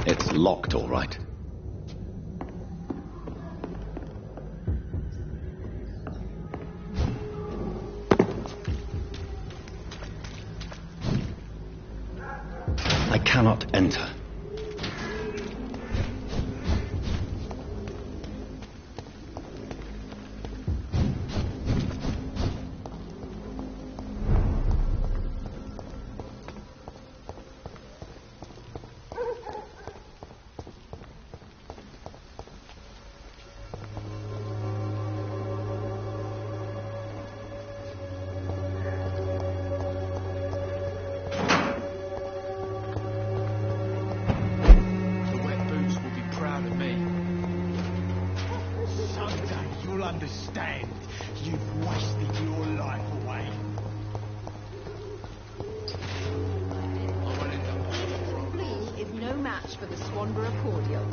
It's locked, all right. I cannot enter. Understand, you've wasted your life away. Lee is no match for the Swanborough cordial.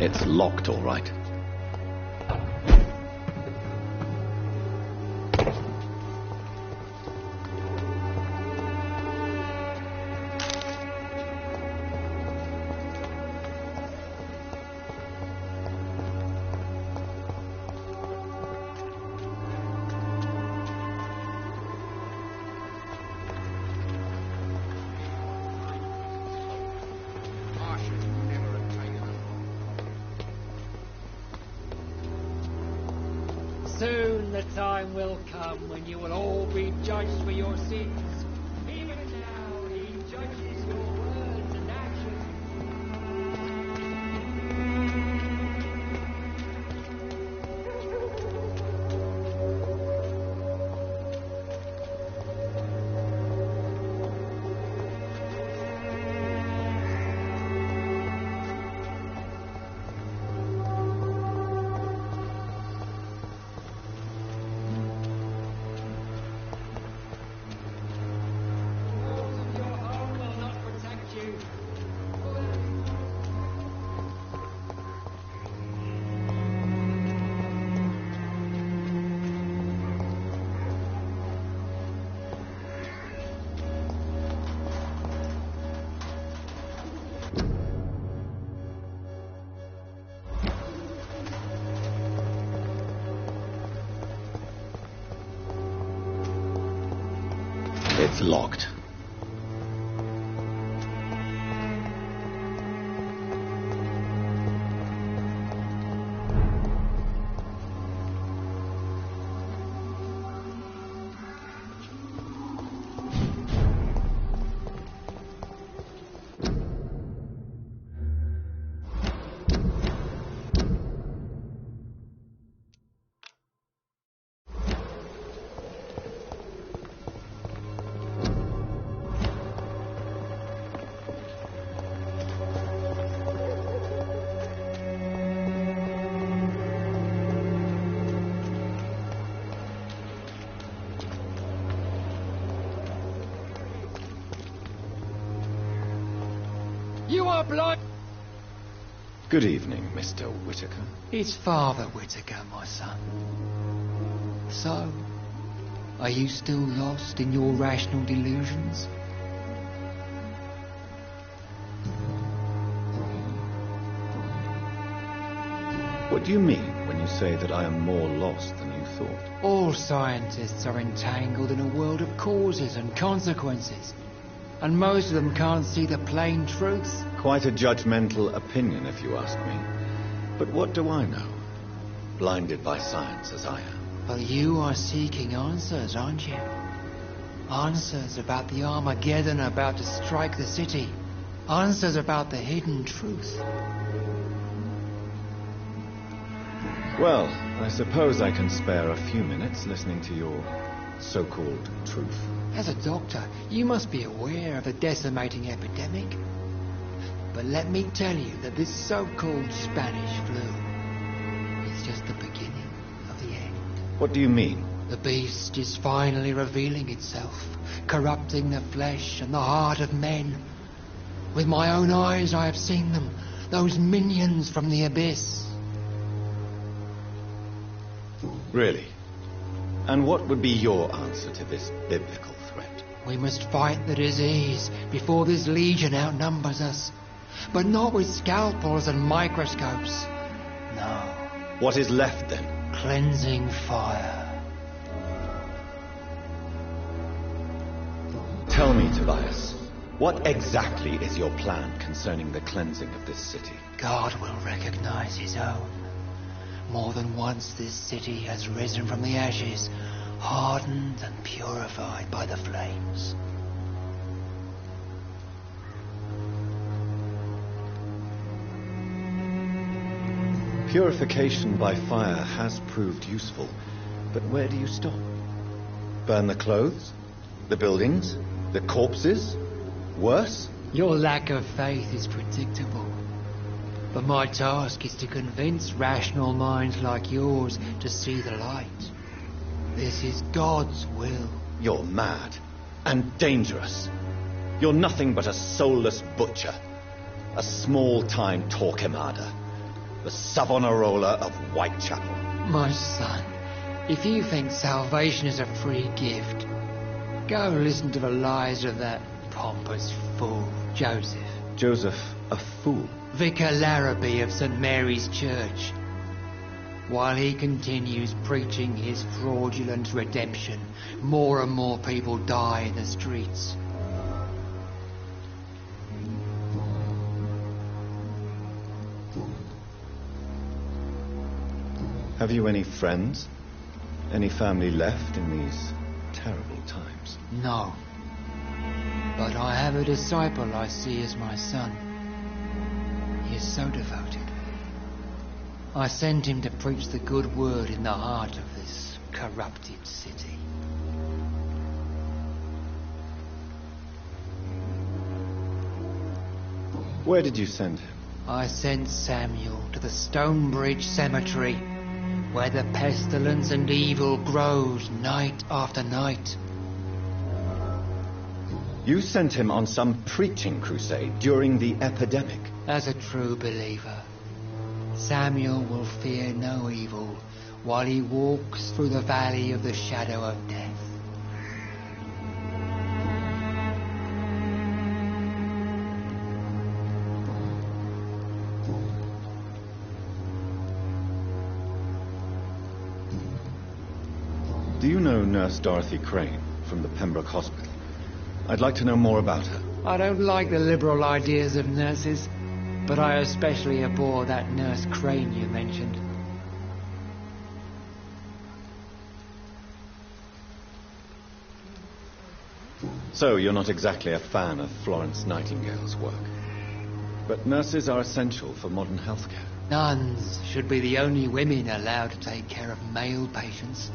It's locked, all right. Soon the time will come when you will all be judged for your sins. Even now he judges your words and actions. It's locked. You are blind. Good evening, Mr. Whitaker. It's Father Whitaker, my son. So, are you still lost in your rational delusions? What do you mean when you say that I am more lost than you thought? All scientists are entangled in a world of causes and consequences, and most of them can't see the plain truths. Quite a judgmental opinion, if you ask me. But what do I know? Blinded by science as I am. But you are seeking answers, aren't you? Answers about the Armageddon about to strike the city. Answers about the hidden truth. Well, I suppose I can spare a few minutes listening to your so-called truth. As a doctor, you must be aware of the decimating epidemic. But let me tell you that this so-called Spanish flu is just the beginning What do you mean? The beast is finally revealing itself, corrupting the flesh and the heart of men. With my own eyes I have seen them, those minions from the abyss. Really? And what would be your answer to this biblical threat? We must fight the disease before this legion outnumbers us. But not with scalpels and microscopes. No. What is left then? Cleansing fire. Tell me, Tobias, what exactly is your plan concerning the cleansing of this city? God will recognize his own. More than once this city has risen from the ashes, hardened and purified by the flames. Purification by fire has proved useful, but where do you stop? Burn the clothes? The buildings? The corpses? Worse? Your lack of faith is predictable. But my task is to convince rational minds like yours to see the light. This is God's will. You're mad and dangerous. You're nothing but a soulless butcher, a small-time Torquemada, the Savonarola of Whitechapel. My son, if you think salvation is a free gift, go listen to the lies of that pompous fool, Joseph. Joseph, a fool? Vicar Larrabee of St. Mary's Church. While he continues preaching his fraudulent redemption, more and more people die in the streets. Have you any friends? Any family left in these terrible times? No. But I have a disciple I see as my son. He is so devoted. I sent him to preach the good word in the heart of this corrupted city. Where did you send him? I sent Samuel to the Stonebridge Cemetery, where the pestilence and evil grows night after night. You sent him on some preaching crusade during the epidemic. As a true believer, Samuel will fear no evil while he walks through the valley of the shadow of death. Do you know Nurse Dorothy Crane from the Pembroke Hospital? I'd like to know more about her. I don't like the liberal ideas of nurses, but I especially abhor that Nurse Crane you mentioned. So you're not exactly a fan of Florence Nightingale's work. But nurses are essential for modern healthcare. Nuns should be the only women allowed to take care of male patients.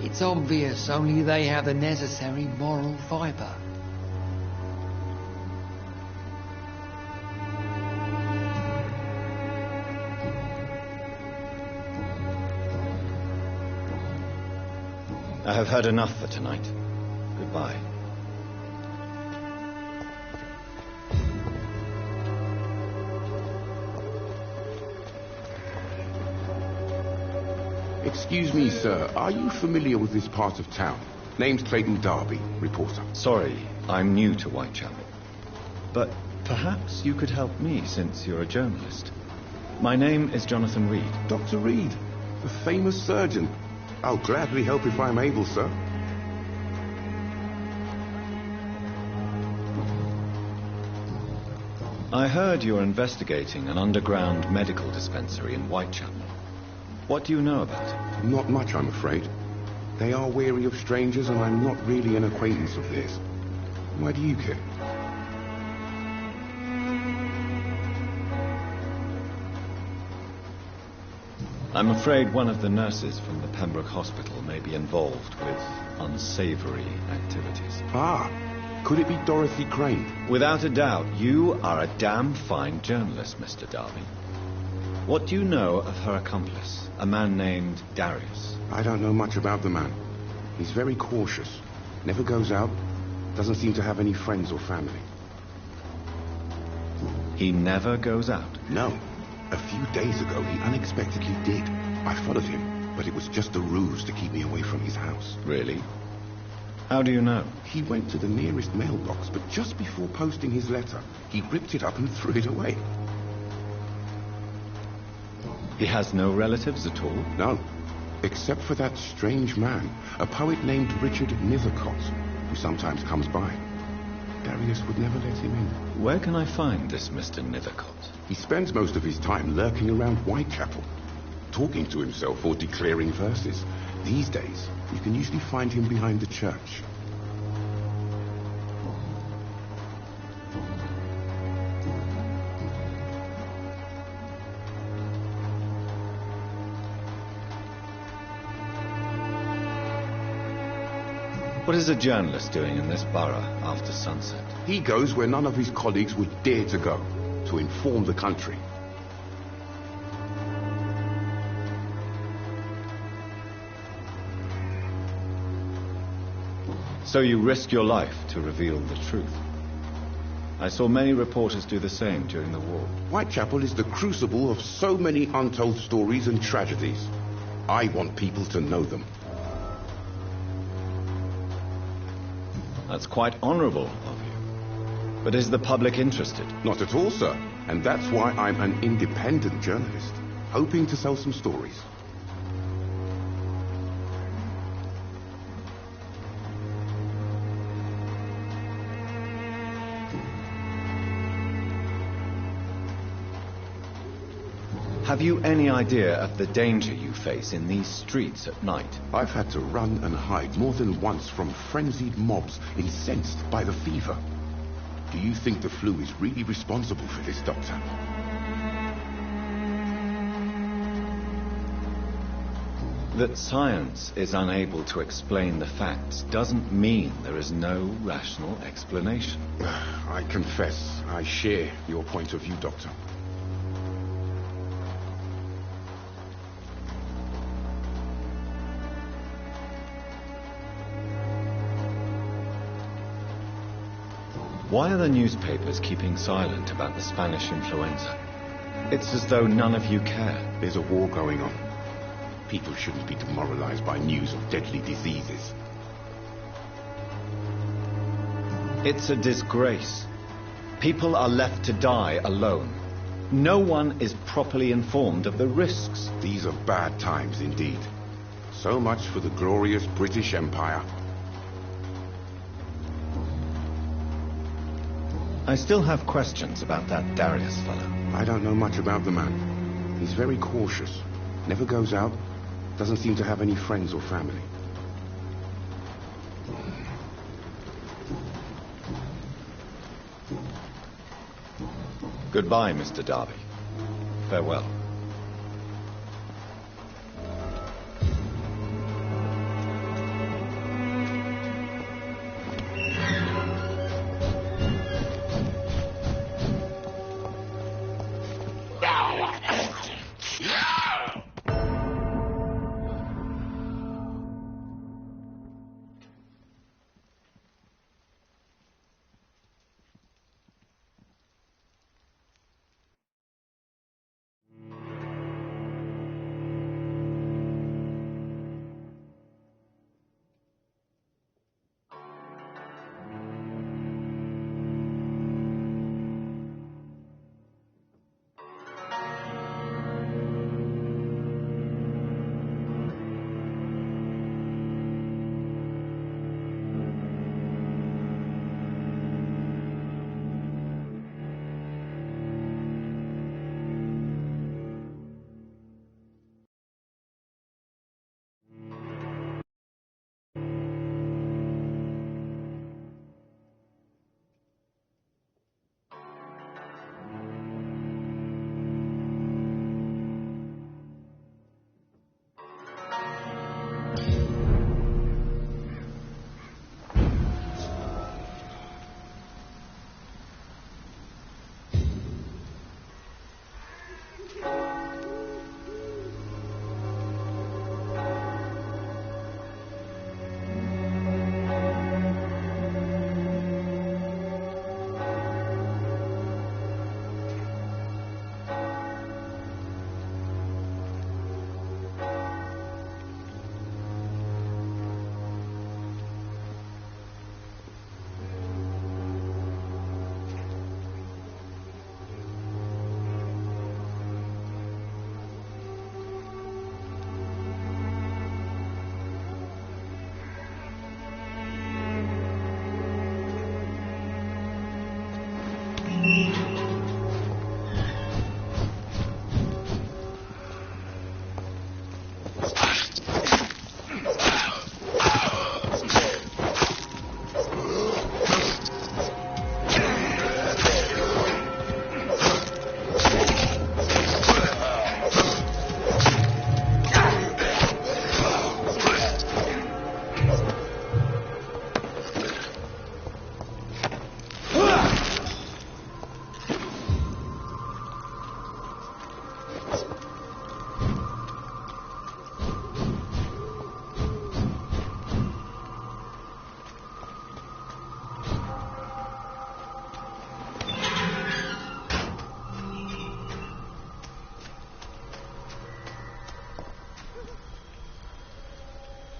It's obvious only they have the necessary moral fibre. I have heard enough for tonight. Goodbye. Excuse me, sir. Are you familiar with this part of town? Name's Clayton Darby, reporter. Sorry, I'm new to Whitechapel. But perhaps you could help me since you're a journalist. My name is Jonathan Reed. Dr. Reed, the famous surgeon. I'll gladly help if I'm able, sir. I heard you're investigating an underground medical dispensary in Whitechapel. What do you know about it? Not much, I'm afraid. They are wary of strangers, and I'm not really an acquaintance of theirs. Why do you care? I'm afraid one of the nurses from the Pembroke Hospital may be involved with unsavory activities. Ah, could it be Dorothy Crane? Without a doubt, you are a damn fine journalist, Mr. Darby. What do you know of her accomplice, a man named Darius? I don't know much about the man. He's very cautious. Never goes out. Doesn't seem to have any friends or family. He never goes out? No. A few days ago, he unexpectedly did. I followed him, but it was just a ruse to keep me away from his house. Really? How do you know? He went to the nearest mailbox, but just before posting his letter, he ripped it up and threw it away. He has no relatives at all? No. Except for that strange man, a poet named Richard Nethercott, who sometimes comes by. Darius would never let him in. Where can I find this Mr. Nethercott? He spends most of his time lurking around Whitechapel, talking to himself or declaring verses. These days, you can usually find him behind the church. What is a journalist doing in this borough after sunset? He goes where none of his colleagues would dare to go, to inform the country. So you risk your life to reveal the truth. I saw many reporters do the same during the war. Whitechapel is the crucible of so many untold stories and tragedies. I want people to know them. That's quite honorable of you. But is the public interested? Not at all, sir. And that's why I'm an independent journalist, hoping to sell some stories. Have you any idea of the danger you face in these streets at night? I've had to run and hide more than once from frenzied mobs incensed by the fever. Do you think the flu is really responsible for this, Doctor? That science is unable to explain the facts doesn't mean there is no rational explanation. I confess, I share your point of view, Doctor. Why are the newspapers keeping silent about the Spanish influenza? It's as though none of you care. There's a war going on. People shouldn't be demoralized by news of deadly diseases. It's a disgrace. People are left to die alone. No one is properly informed of the risks. These are bad times indeed. So much for the glorious British Empire. I still have questions about that Darius fellow. I don't know much about the man. He's very cautious. Never goes out. Doesn't seem to have any friends or family. Goodbye, Mr. Darby. Farewell.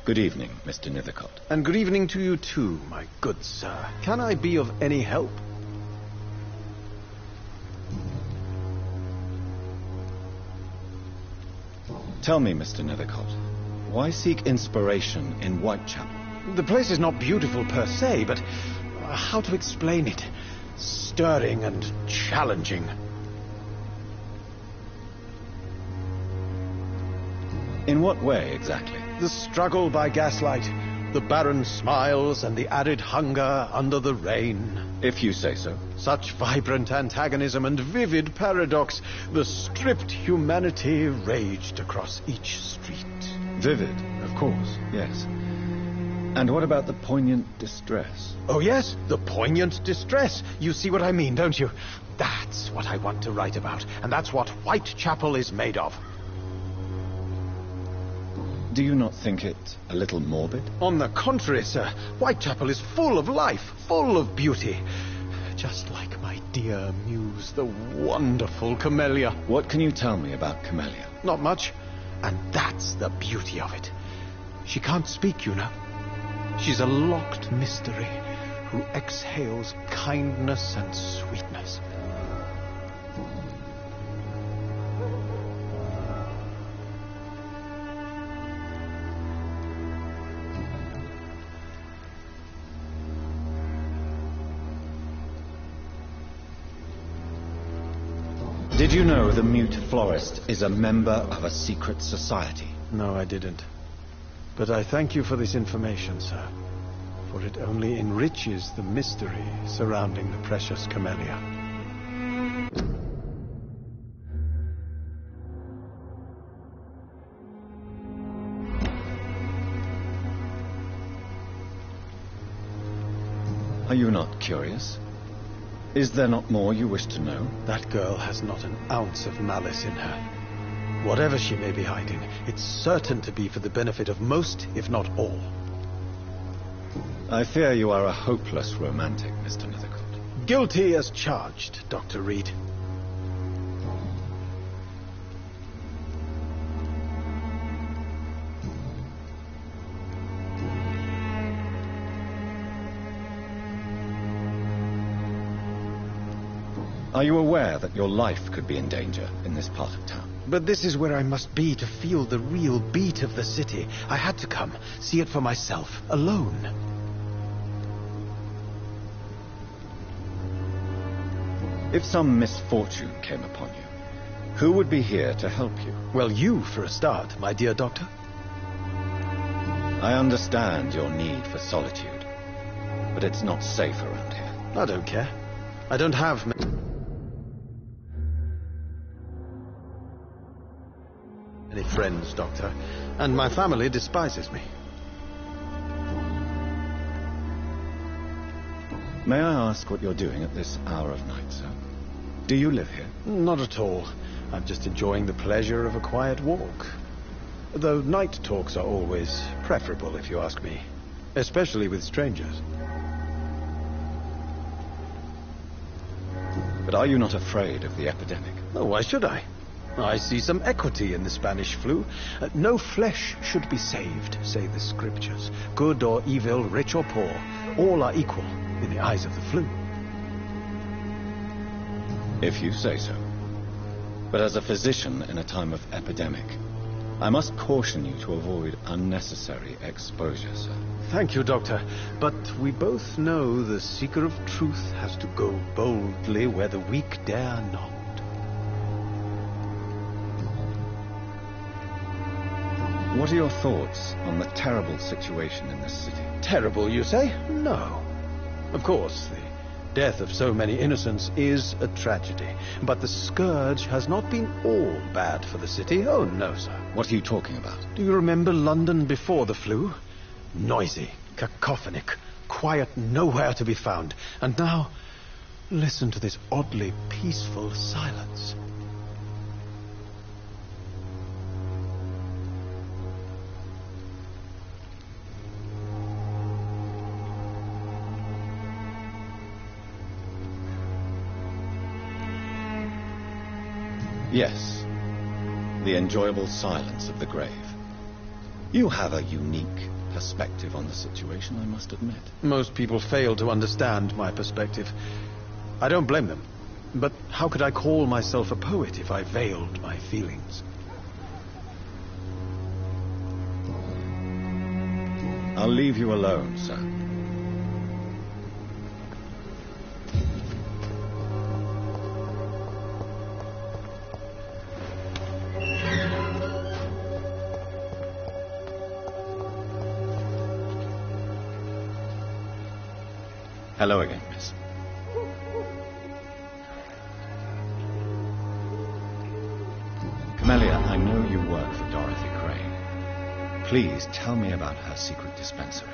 Good evening, Mr. Nethercott. And good evening to you too, my good sir. Can I be of any help? Tell me, Mr. Nethercott, why seek inspiration in Whitechapel? The place is not beautiful per se, but how to explain it? Stirring and challenging. In what way, exactly? The struggle by gaslight, the barren smiles and the arid hunger under the rain. If you say so. Such vibrant antagonism and vivid paradox. The stripped humanity raged across each street. Vivid, of course, yes. And what about the poignant distress? Oh yes, the poignant distress. You see what I mean, don't you? That's what I want to write about, and that's what Whitechapel is made of. Do you not think it a little morbid? On the contrary, sir, Whitechapel is full of life, full of beauty. Just like my dear muse, the wonderful Camellia. What can you tell me about Camellia? Not much, and that's the beauty of it. She can't speak, you know. She's a locked mystery who exhales kindness and sweetness. Did you know the mute florist is a member of a secret society? No, I didn't. But I thank you for this information, sir. For it only enriches the mystery surrounding the precious Camellia. Are you not curious? Is there not more you wish to know? That girl has not an ounce of malice in her. Whatever she may be hiding, it's certain to be for the benefit of most, if not all. I fear you are a hopeless romantic, Mr. Nethercott. Guilty as charged, Dr. Reed. Are you aware that your life could be in danger in this part of town? But this is where I must be to feel the real beat of the city. I had to come, see it for myself, alone. If some misfortune came upon you, who would be here to help you? Well, you, for a start, my dear doctor. I understand your need for solitude, but it's not safe around here. I don't care. I don't have any friends, Doctor, and my family despises me. May I ask what you're doing at this hour of night, sir? Do you live here? Not at all. I'm just enjoying the pleasure of a quiet walk. Though night talks are always preferable, if you ask me. Especially with strangers. But are you not afraid of the epidemic? Oh, why should I? I see some equity in the Spanish flu. No flesh should be saved, say the scriptures. Good or evil, rich or poor, all are equal in the eyes of the flu. If you say so. But as a physician in a time of epidemic, I must caution you to avoid unnecessary exposure, sir. Thank you, Doctor. But we both know the seeker of truth has to go boldly where the weak dare not. What are your thoughts on the terrible situation in this city? Terrible, you say? No. Of course, the death of so many innocents is a tragedy. But the scourge has not been all bad for the city. Oh, no, sir. What are you talking about? Do you remember London before the flu? Noisy, cacophonic, quiet nowhere to be found. And now, listen to this oddly peaceful silence. Yes, the enjoyable silence of the grave. You have a unique perspective on the situation, I must admit. Most people fail to understand my perspective. I don't blame them. But how could I call myself a poet if I veiled my feelings? I'll leave you alone, sir. Hello again, miss. Camellia, I know you work for Dorothy Crane. Please tell me about her secret dispensary.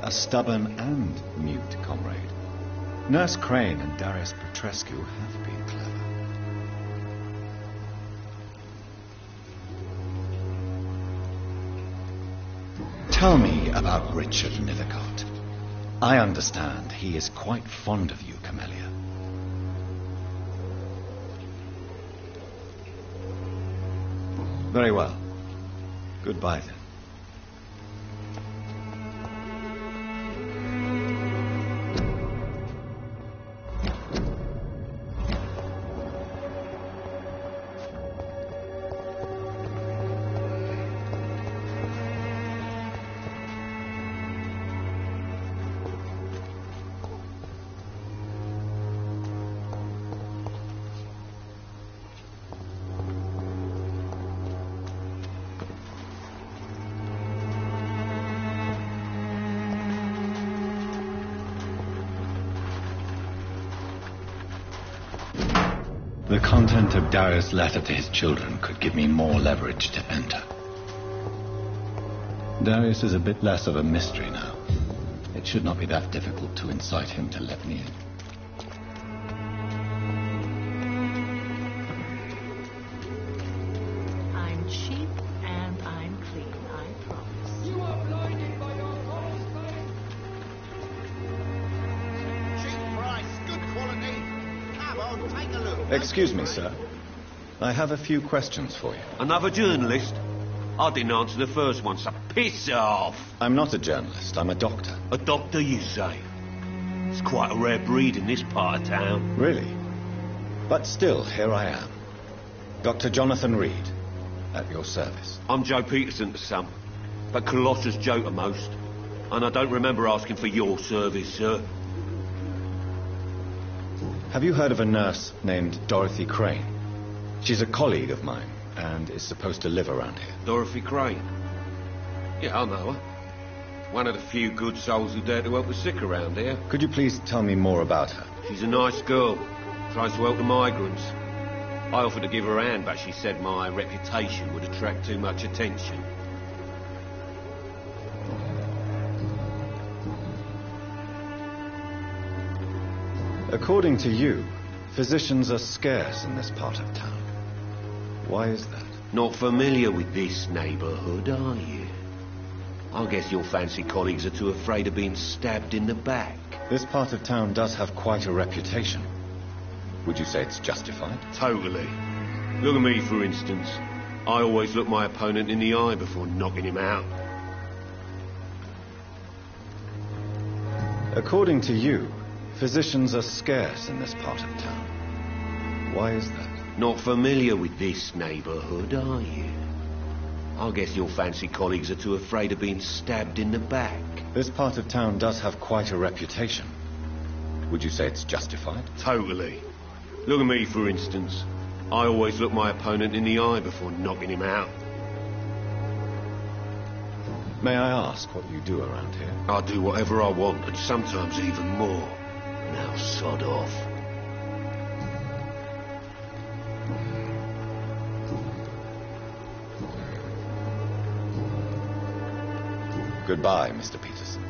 A stubborn and mute comrade. Nurse Crane and Darius Petrescu have been clever. Tell me about Richard Nithercott. I understand he is quite fond of you, Camellia. Very well. Goodbye, then. The content of Darius' letter to his children could give me more leverage to enter. Darius is a bit less of a mystery now. It should not be that difficult to incite him to let me in. I'm cheap and I'm clean, I promise. You are blinded by your false claim. Cheap price, good quality. Come on, take a look. Excuse me, sir. I have a few questions for you. Another journalist? I didn't answer the first one, so piss off. I'm not a journalist, I'm a doctor. A doctor, you say? It's quite a rare breed in this part of town. Really? But still, here I am. Dr. Jonathan Reed, at your service. I'm Joe Peterson to some, but Colossus Joe to most. And I don't remember asking for your service, sir. Have you heard of a nurse named Dorothy Crane? She's a colleague of mine, and is supposed to live around here. Dorothy Crane? Yeah, I know her. One of the few good souls who dare to help the sick around here. Could you please tell me more about her? She's a nice girl. Tries to help the migrants. I offered to give her a hand, but she said my reputation would attract too much attention. According to you, physicians are scarce in this part of town. Why is that? Not familiar with this neighbourhood, are you? I guess your fancy colleagues are too afraid of being stabbed in the back. This part of town does have quite a reputation. Would you say it's justified? Totally. Look at me, for instance. I always look my opponent in the eye before knocking him out. According to you, physicians are scarce in this part of town. Why is that? Not familiar with this neighbourhood, are you? I guess your fancy colleagues are too afraid of being stabbed in the back. This part of town does have quite a reputation. Would you say it's justified? Totally. Look at me, for instance. I always look my opponent in the eye before knocking him out. May I ask what you do around here? I do whatever I want, and sometimes even more. Now sod off. Goodbye, Mr. Peterson.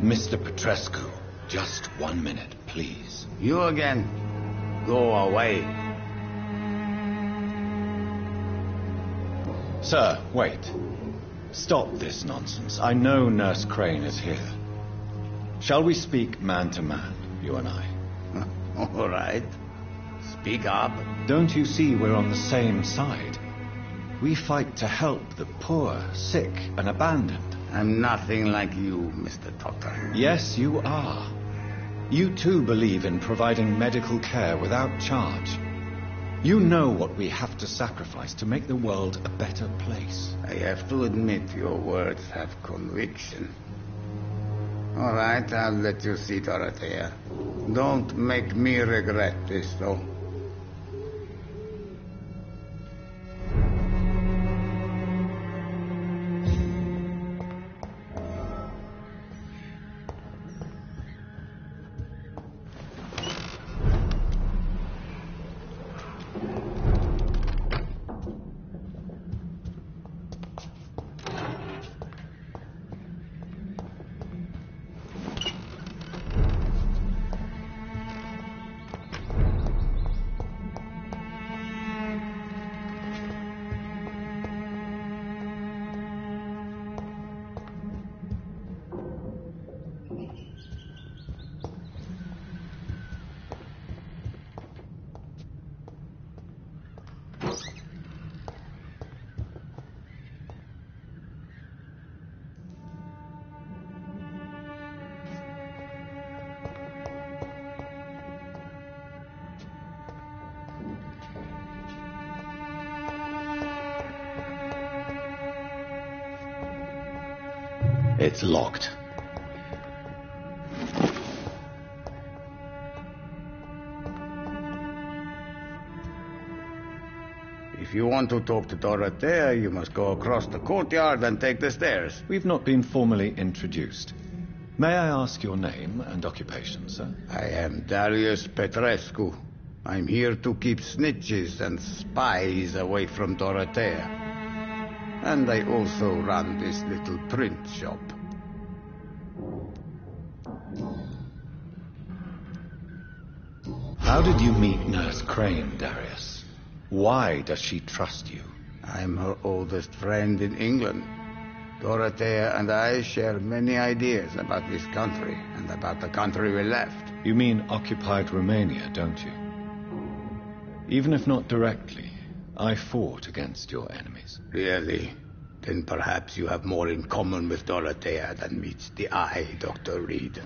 Mr. Petrescu, just 1 minute, please. You again. Go away. Sir, wait. Stop this nonsense. I know Nurse Crane is here. Shall we speak man to man, you and I? All right. Speak up. Don't you see we're on the same side? We fight to help the poor, sick, and abandoned. I'm nothing like you, Mr. Doctor. Yes, you are. You too believe in providing medical care without charge. You know what we have to sacrifice to make the world a better place. I have to admit your words have conviction. All right, I'll let you see Dorothea. Don't make me regret this, though. It's locked. If you want to talk to Dorothea, you must go across the courtyard and take the stairs. We've not been formally introduced. May I ask your name and occupation, sir? I am Darius Petrescu. I'm here to keep snitches and spies away from Dorothea. And I also run this little print shop. How did you meet Nurse Crane, Darius? Why does she trust you? I'm her oldest friend in England. Dorothea and I share many ideas about this country and about the country we left. You mean occupied Romania, don't you? Even if not directly, I fought against your enemies. Really? Then perhaps you have more in common with Dorothea than meets the eye, Dr. Reed.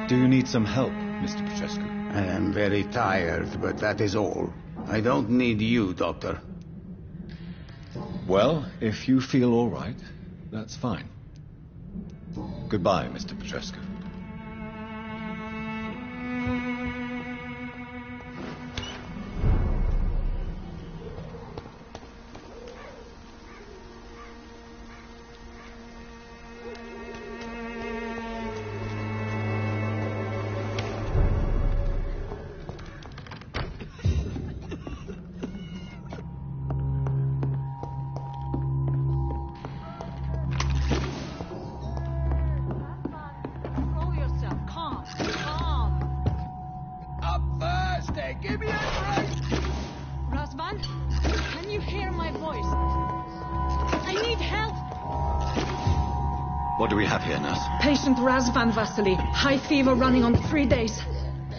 Do you need some help, Mr. Petrescu? I am very tired, but that is all. I don't need you, Doctor. Well, if you feel all right, that's fine. Goodbye, Mr. Petrescu. What do we have here, nurse? Patient Razvan Vasily. High fever running on 3 days.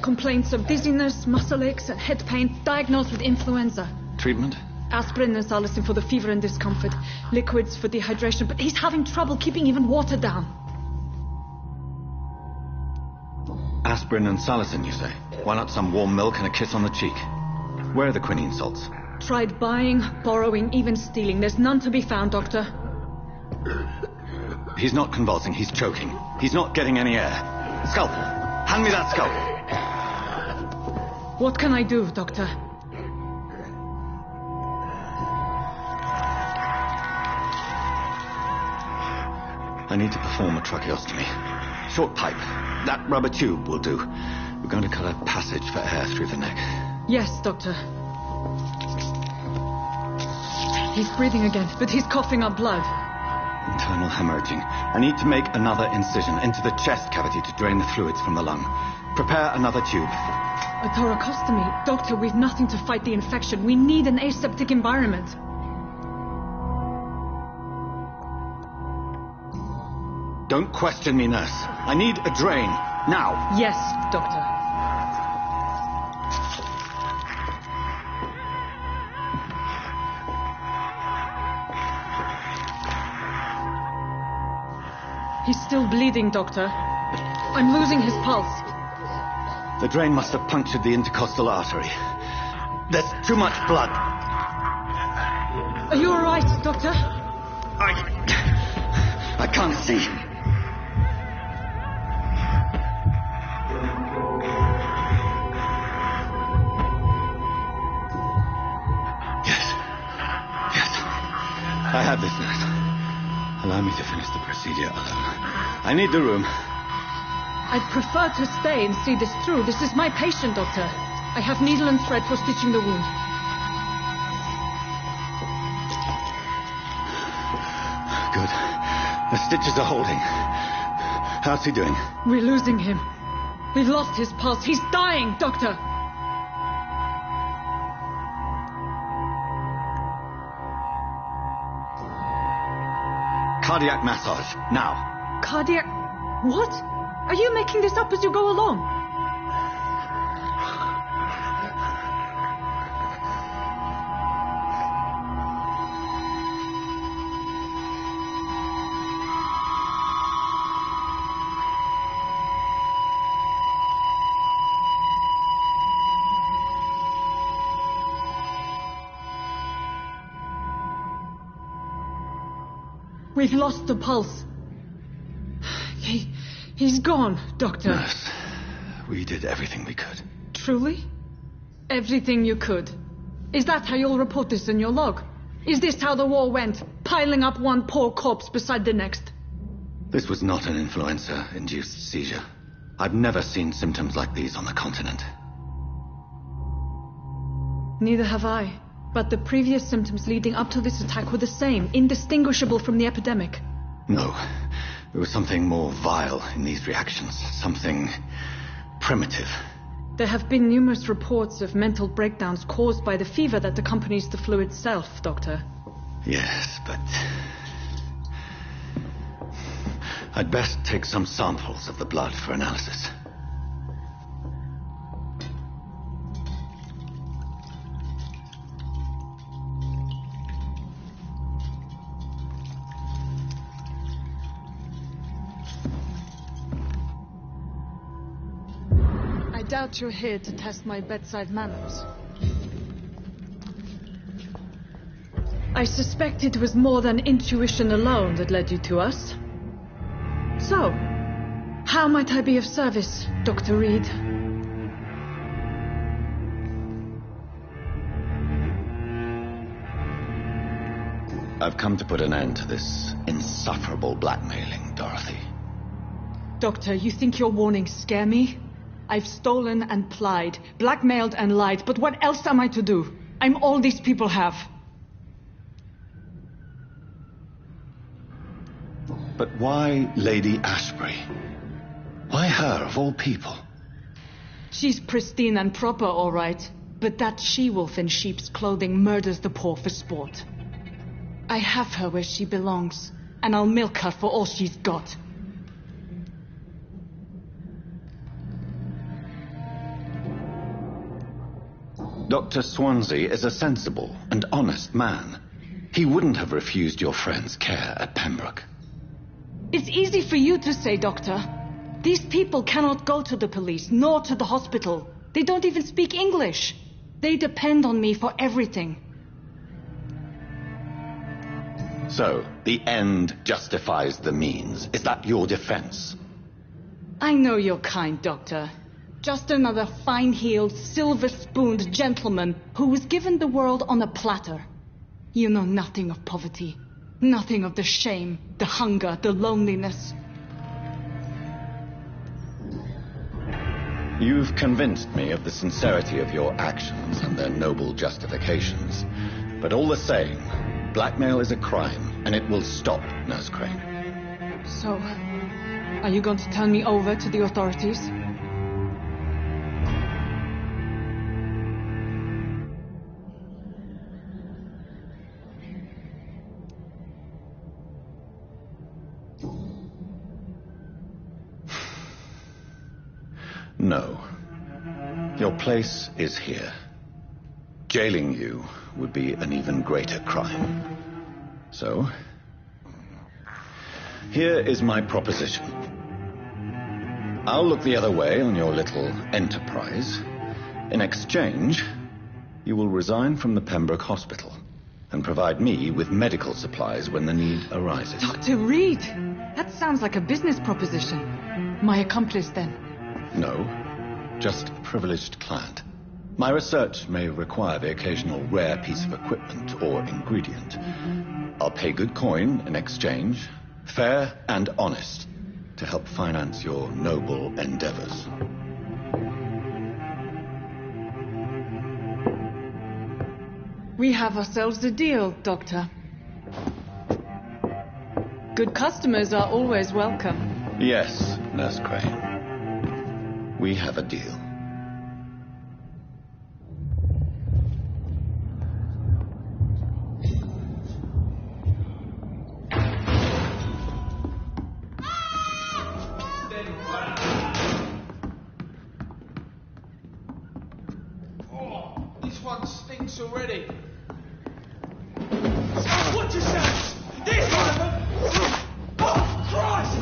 Complaints of dizziness, muscle aches, and head pain. Diagnosed with influenza. Treatment? Aspirin and salicin for the fever and discomfort. Liquids for dehydration, but he's having trouble keeping even water down. Aspirin and salicin, you say? Why not some warm milk and a kiss on the cheek? Where are the quinine salts? Tried buying, borrowing, even stealing. There's none to be found, Doctor. He's not convulsing, he's choking. He's not getting any air. Scalpel! Hand me that scalpel! What can I do, Doctor? I need to perform a tracheostomy. Short pipe. That rubber tube will do. We're going to cut a passage for air through the neck. Yes, Doctor. He's breathing again, but he's coughing up blood. Internal hemorrhaging. I need to make another incision into the chest cavity to drain the fluids from the lung. Prepare another tube. A thoracostomy. Doctor, we've nothing to fight the infection. We need an aseptic environment. Don't question me, nurse. I need a drain. Now. Yes, Doctor. He's still bleeding, Doctor. I'm losing his pulse. The drain must have punctured the intercostal artery. There's too much blood. Are you all right, Doctor? I can't see. Yes. I have this, nurse. Allow me to finish the procedure alone. I need the room. I'd prefer to stay and see this through. This is my patient, Doctor. I have needle and thread for stitching the wound. Good. The stitches are holding. How's he doing? We're losing him. We've lost his pulse. He's dying, Doctor. Cardiac massage, now. Cardiac... What? Are you making this up as you go along? We've lost the pulse. He's gone, Doctor. Nurse, we did everything we could. Truly? Everything you could? Is that how you'll report this in your log? Is this how the war went? Piling up one poor corpse beside the next? This was not an influenza-induced seizure. I've never seen symptoms like these on the continent. Neither have I. But the previous symptoms leading up to this attack were the same, indistinguishable from the epidemic. No. There was something more vile in these reactions. Something primitive. There have been numerous reports of mental breakdowns caused by the fever that accompanies the flu itself, Doctor. Yes, but... I'd best take some samples of the blood for analysis. I doubt you're here to test my bedside manners. I suspect it was more than intuition alone that led you to us. So, how might I be of service, Dr. Reed? I've come to put an end to this insufferable blackmailing, Dorothy. Doctor, you think your warnings scare me? I've stolen and plied, blackmailed and lied, but what else am I to do? I'm all these people have. But why Lady Ashbury? Why her, of all people? She's pristine and proper, all right. But that she-wolf in sheep's clothing murders the poor for sport. I have her where she belongs, and I'll milk her for all she's got. Dr. Swansea is a sensible and honest man. He wouldn't have refused your friend's care at Pembroke. It's easy for you to say, Doctor. These people cannot go to the police, nor to the hospital. They don't even speak English. They depend on me for everything. So, the end justifies the means. Is that your defense? I know you're kind, Doctor. Just another fine-heeled, silver-spooned gentleman who was given the world on a platter. You know nothing of poverty. Nothing of the shame, the hunger, the loneliness. You've convinced me of the sincerity of your actions and their noble justifications. But all the same, blackmail is a crime. and it will stop, Nurse Crane. So, are you going to turn me over to the authorities? No. Your place is here. Jailing you would be an even greater crime. So, here is my proposition. I'll look the other way on your little enterprise. In exchange, you will resign from the Pembroke Hospital and provide me with medical supplies when the need arises. Dr. Reed! That sounds like a business proposition. My accomplice, then? No, just a privileged client. My research may require the occasional rare piece of equipment or ingredient. I'll pay good coin in exchange, fair and honest, to help finance your noble endeavors. We have ourselves a deal, Doctor. Good customers are always welcome. Yes, Nurse Crane. We have a deal. This one stinks already. What is that? This one of them! Oh, Christ!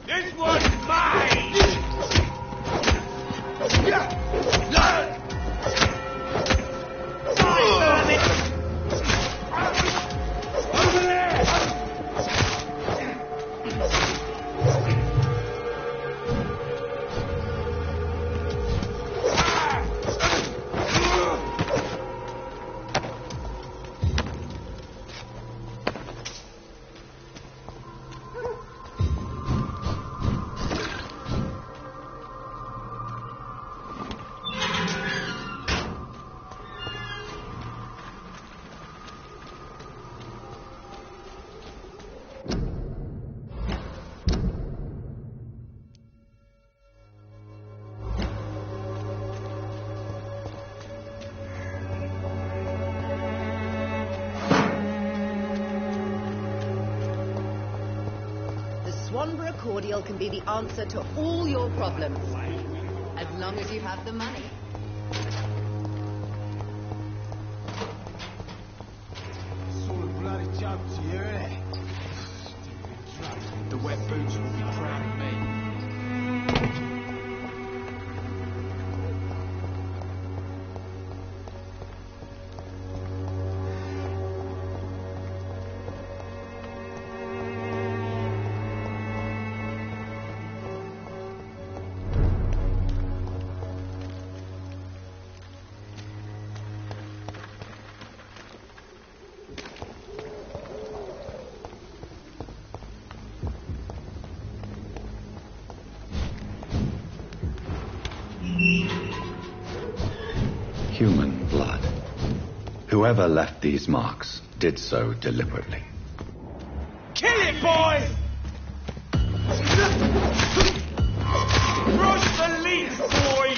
This one's mine! Over there! Swanborough cordial can be the answer to all your problems. As long as you have the money. It's all a bloody joke to you, isn't it? The wet boots will be proud of me. Human blood. Whoever left these marks did so deliberately. Kill it, boy! Cross the leaf, boy!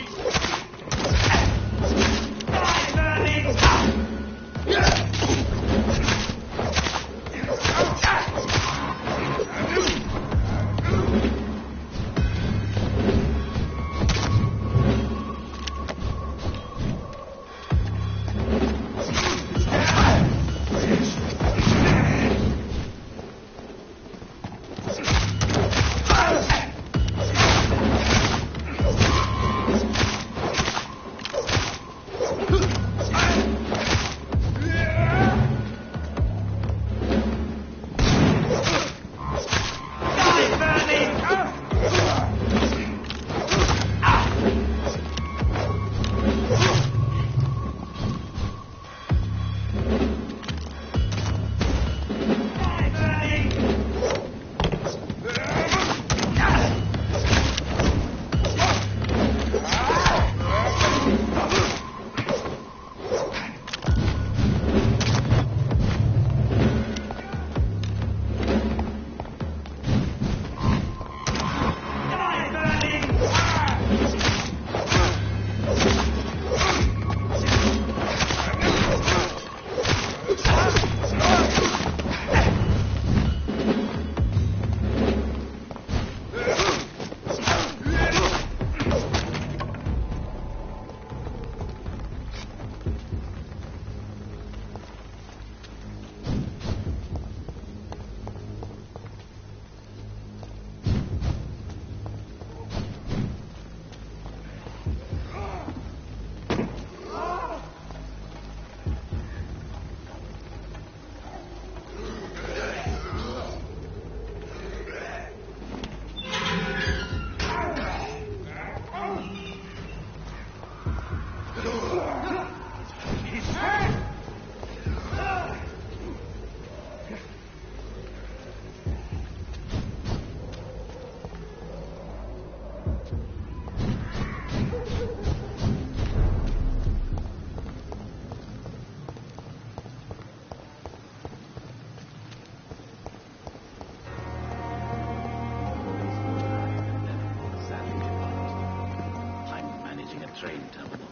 train terminal.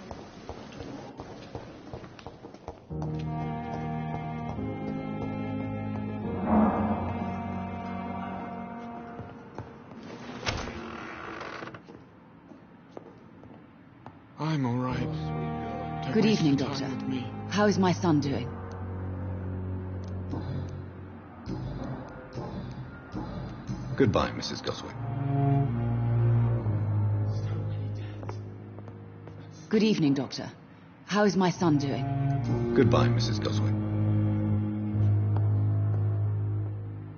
I'm all right. Don't Good waste evening, your time Doctor. with me. How is my son doing? Goodbye, Mrs. Goswick. Good evening, Doctor. How is my son doing? Goodbye, Mrs. Goswick.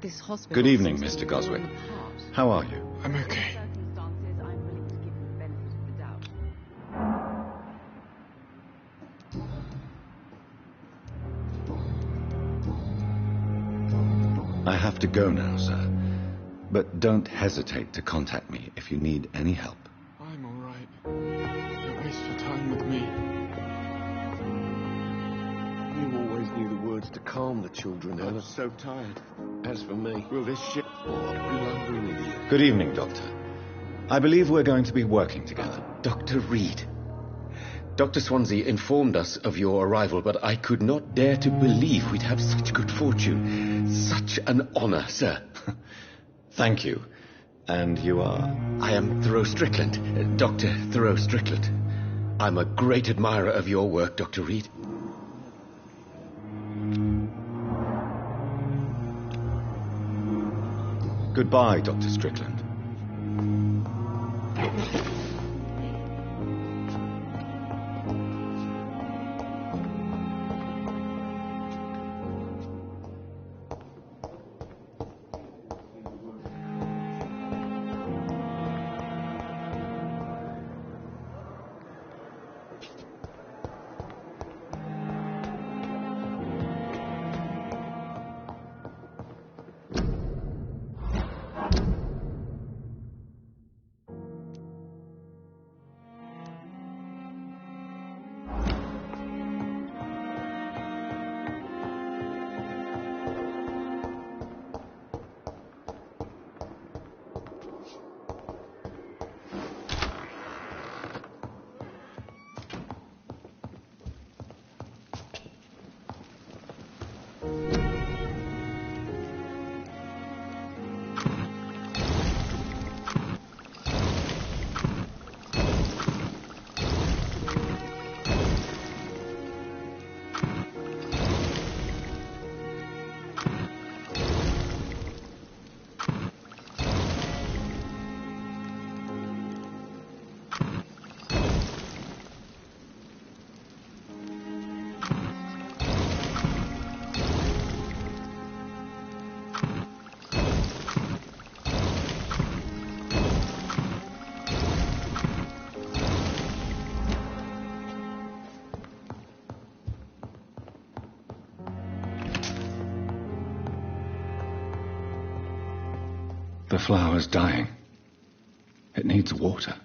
This hospital. Good evening, seems to Mr. be Goswick. falling apart. How are you? I'm okay. Circumstances, I'm willing to give you the benefit of the doubt. I have to go now, sir. But don't hesitate to contact me if you need any help. I'm all right. Don't waste your time with me. You always knew the words to calm the children, I'm Ella. so tired. As for me, Will this ship I'll be lumbering with you. Good evening, Doctor. I believe we're going to be working together. Dr. Reed. Dr. Swansea informed us of your arrival, but I could not dare to believe we'd have such good fortune. Such an honor, sir. Thank you. And you are? I am Thoreau Strickland, Dr. Thoreau Strickland. I'm a great admirer of your work, Dr. Reed. Goodbye, Dr. Strickland. The flower's dying. It needs water.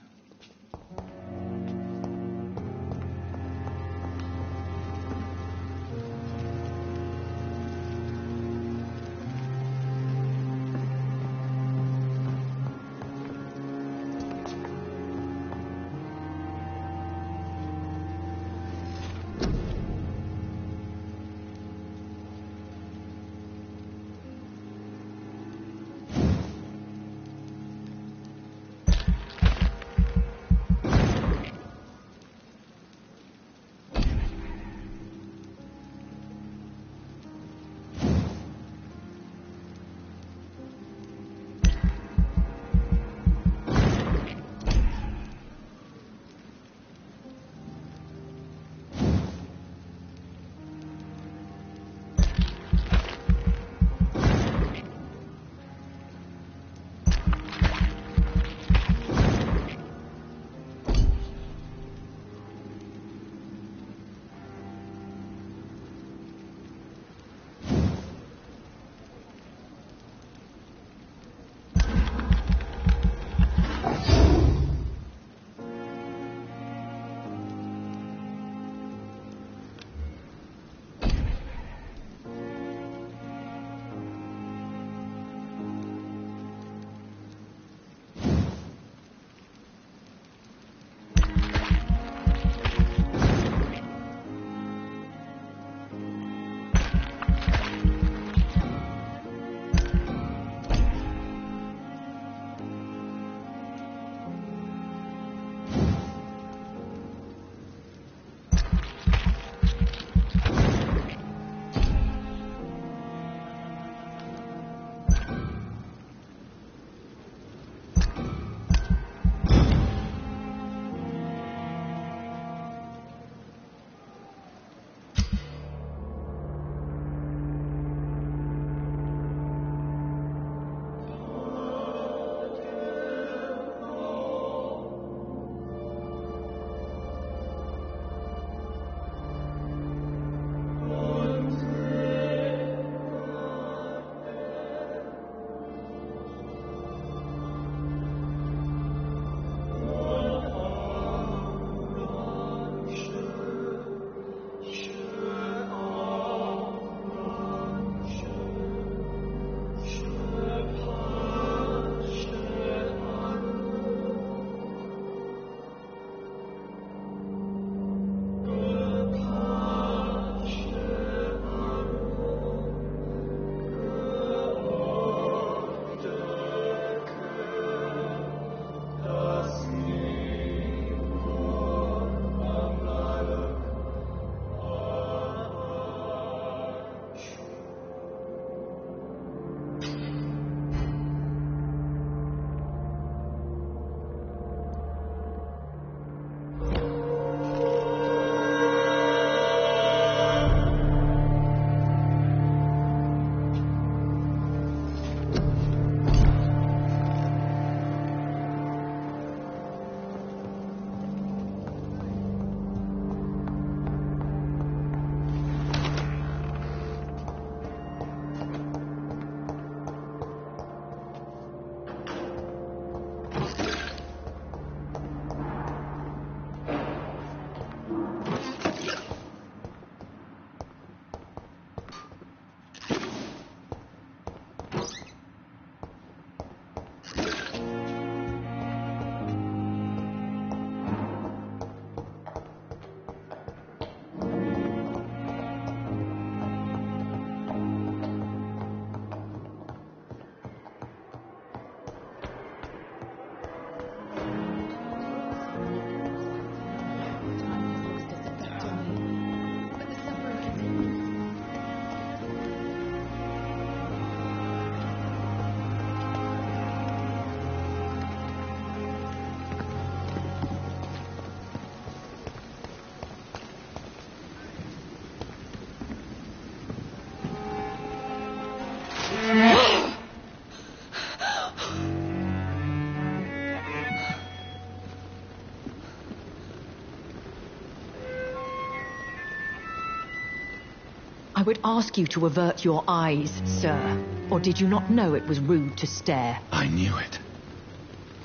I would ask you to avert your eyes, sir. Or did you not know it was rude to stare? I knew it.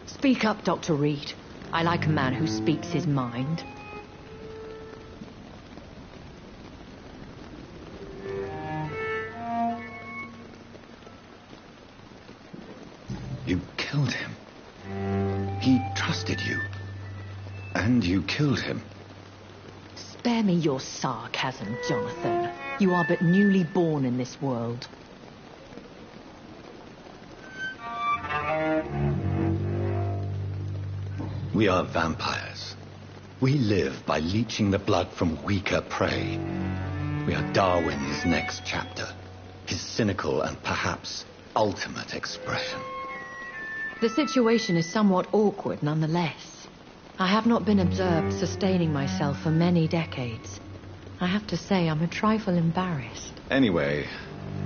Speak up, Dr. Reed. I like a man who speaks his mind. You killed him. He trusted you. And you killed him. Spare me your sarcasm, Jonathan. You are but newly born in this world. We are vampires. We live by leeching the blood from weaker prey. We are Darwin's next chapter. His cynical and perhaps ultimate expression. The situation is somewhat awkward nonetheless. I have not been observed sustaining myself for many decades. I have to say I'm a trifle embarrassed. Anyway,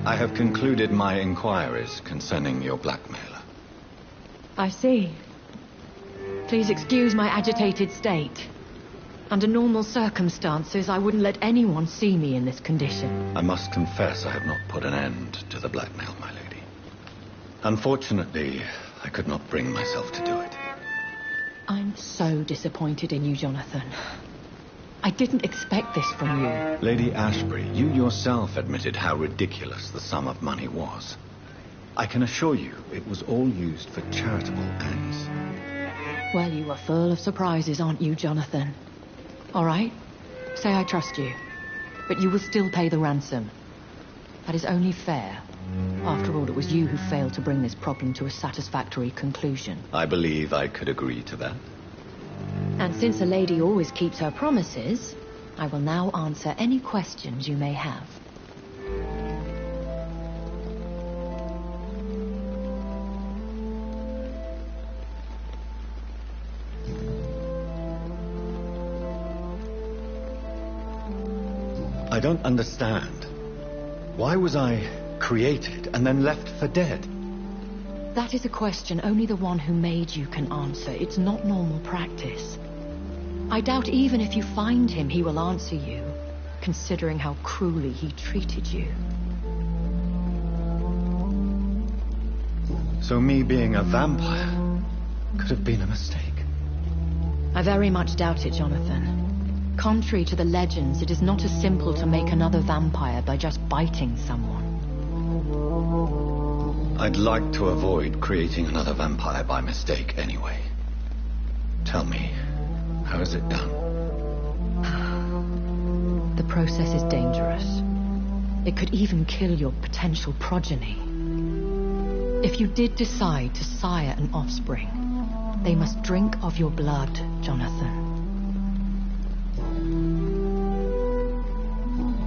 I have concluded my inquiries concerning your blackmailer. I see. Please excuse my agitated state. Under normal circumstances, I wouldn't let anyone see me in this condition. I must confess I have not put an end to the blackmail, my lady. Unfortunately, I could not bring myself to do it. I'm so disappointed in you, Jonathan. I didn't expect this from you. Lady Ashbury, you yourself admitted how ridiculous the sum of money was. I can assure you it was all used for charitable ends. Well, you are full of surprises, aren't you, Jonathan? All right, say I trust you, but you will still pay the ransom. That is only fair. After all, it was you who failed to bring this problem to a satisfactory conclusion. I believe I could agree to that. And since a lady always keeps her promises, I will now answer any questions you may have. I don't understand. Why was I created and then left for dead? That is a question only the one who made you can answer. It's not normal practice. I doubt even if you find him, he will answer you, considering how cruelly he treated you. So me being a vampire could have been a mistake. I very much doubt it, Jonathan. Contrary to the legends, it is not as simple to make another vampire by just biting someone. I'd like to avoid creating another vampire by mistake anyway. Tell me, how is it done? The process is dangerous. It could even kill your potential progeny. If you did decide to sire an offspring, they must drink of your blood, Jonathan.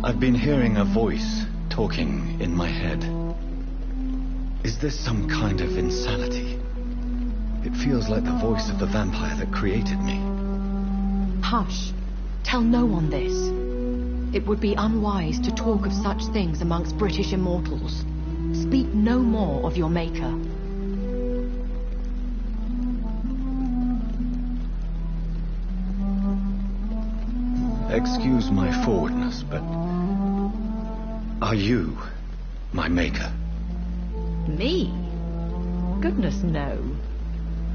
I've been hearing a voice talking in my head. Is this some kind of insanity? It feels like the voice of the vampire that created me. Hush. Tell no one this. It would be unwise to talk of such things amongst British immortals. Speak no more of your maker. Excuse my forwardness, but are you my maker? Me? Goodness, no.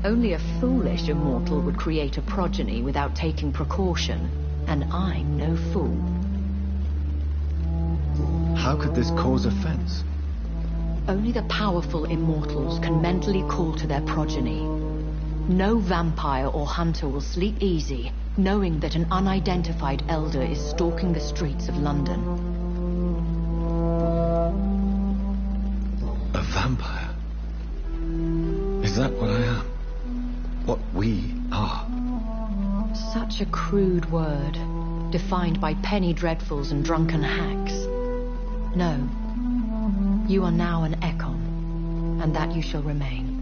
Only a foolish immortal would create a progeny without taking precaution, and I'm no fool. How could this cause offense? Only the powerful immortals can mentally call to their progeny. No vampire or hunter will sleep easy, knowing that an unidentified elder is stalking the streets of London. A vampire? Is that what I am? What we are? Such a crude word, defined by penny dreadfuls and drunken hacks. No. You are now an Ekon, and that you shall remain.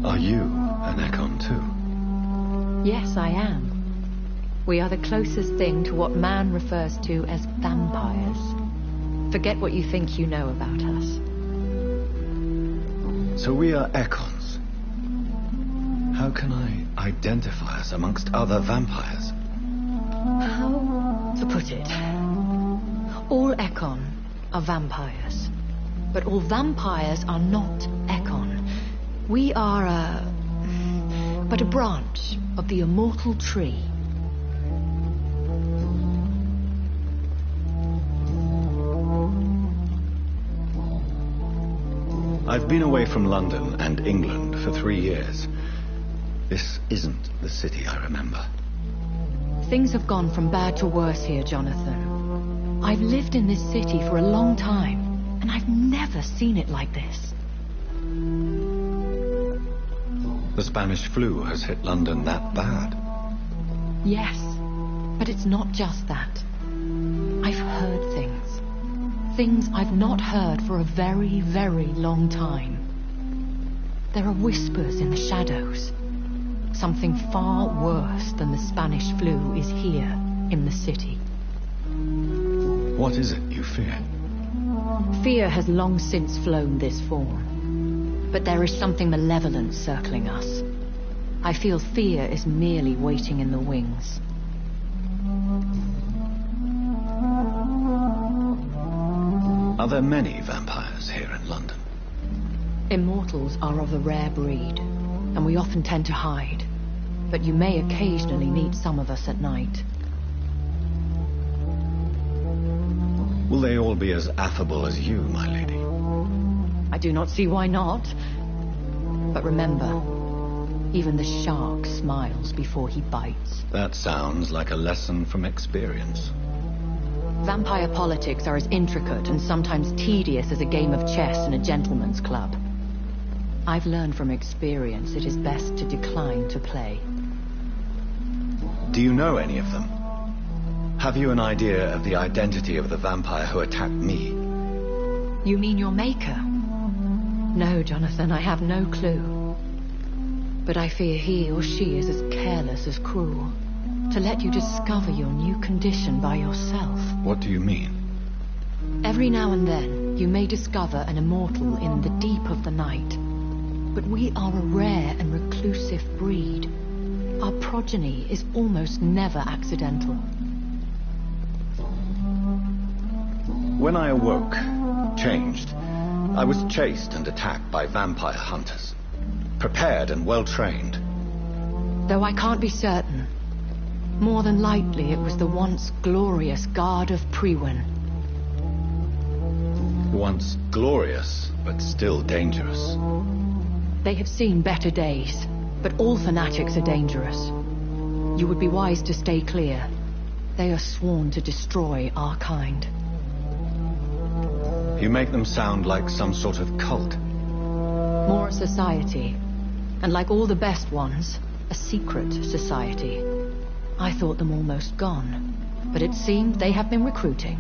Are you an Ekon too? Yes, I am. We are the closest thing to what man refers to as vampires. Forget what you think you know about us. So we are Ekons. How can I identify us amongst other vampires? How to put it? All Ekon are vampires. But all vampires are not Ekon. We are but a branch of the immortal tree. I've been away from London and England for 3 years. This isn't the city I remember. Things have gone from bad to worse here, Jonathan. I've lived in this city for a long time, and I've never seen it like this. The Spanish flu has hit London that bad. Yes, but it's not just that. I've heard things. Things I've not heard for a very, very long time. There are whispers in the shadows. Something far worse than the Spanish flu is here in the city. What is it you fear? Fear has long since flown this form. But there is something malevolent circling us. I feel fear is merely waiting in the wings. Are there many vampires here in London? Immortals are of a rare breed, and we often tend to hide. But you may occasionally meet some of us at night. Will they all be as affable as you, my lady? I do not see why not. But remember, even the shark smiles before he bites. That sounds like a lesson from experience. Vampire politics are as intricate and sometimes tedious as a game of chess in a gentleman's club. I've learned from experience it is best to decline to play. Do you know any of them? Have you an idea of the identity of the vampire who attacked me? You mean your maker? No, Jonathan, I have no clue. But I fear he or she is as careless as cruel. To let you discover your new condition by yourself. What do you mean? Every now and then, you may discover an immortal in the deep of the night. But we are a rare and reclusive breed. Our progeny is almost never accidental. When I awoke, changed, I was chased and attacked by vampire hunters. Prepared and well-trained. Though I can't be certain. More than likely, it was the once glorious Guard of Priwen. Once glorious, but still dangerous. They have seen better days, but all fanatics are dangerous. You would be wise to stay clear. They are sworn to destroy our kind. You make them sound like some sort of cult. More a society, and like all the best ones, a secret society. I thought them almost gone, but it seemed they have been recruiting.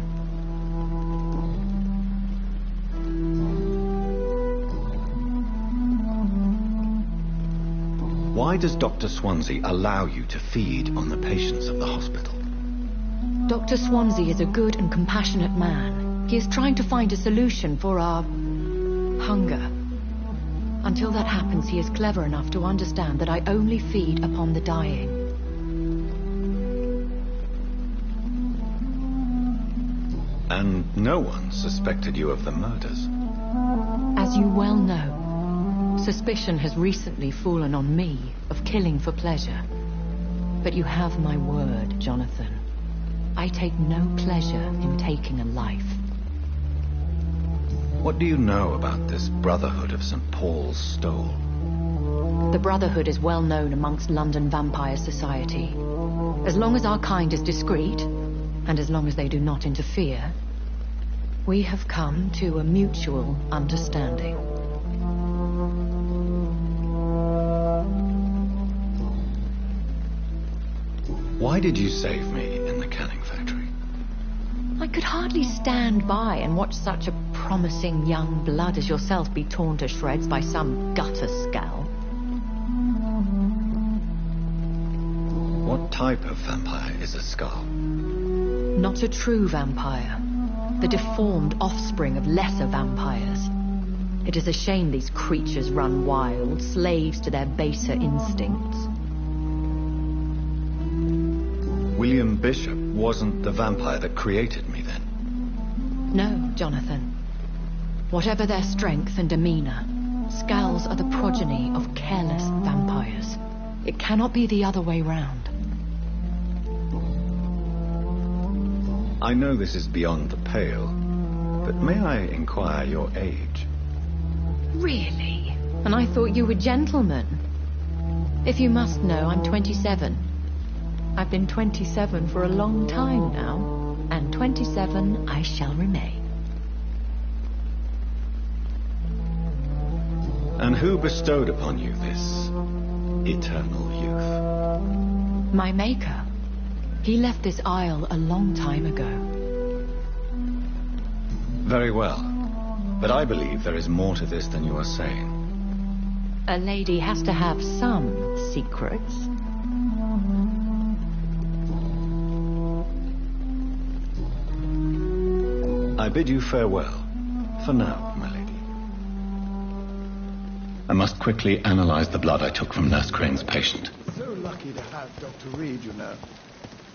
Why does Dr. Swansea allow you to feed on the patients of the hospital? Dr. Swansea is a good and compassionate man. He is trying to find a solution for our hunger. Until that happens, he is clever enough to understand that I only feed upon the dying. And no one suspected you of the murders. As you well know, suspicion has recently fallen on me of killing for pleasure. But you have my word, Jonathan. I take no pleasure in taking a life. What do you know about this Brotherhood of St. Paul's Stole? The Brotherhood is well known amongst London Vampire Society. As long as our kind is discreet, and as long as they do not interfere, we have come to a mutual understanding. Why did you save me in the canning factory? I could hardly stand by and watch such a promising young blood as yourself be torn to shreds by some gutter scowl. What type of vampire is a skull? Not a true vampire. The deformed offspring of lesser vampires. It is a shame these creatures run wild, slaves to their baser instincts. William Bishop wasn't the vampire that created me, then? No, Jonathan. Whatever their strength and demeanor, Skulls are the progeny of careless vampires. It cannot be the other way round. I know this is beyond the pale, but may I inquire your age? Really? And I thought you were gentlemen. If you must know, I'm 27. I've been 27 for a long time now, and 27 I shall remain. And who bestowed upon you this eternal youth? My maker. He left this isle a long time ago. Very well. But I believe there is more to this than you are saying. A lady has to have some secrets. I bid you farewell. For now, my lady. I must quickly analyze the blood I took from Nurse Crane's patient. So lucky to have Dr. Reed, you know.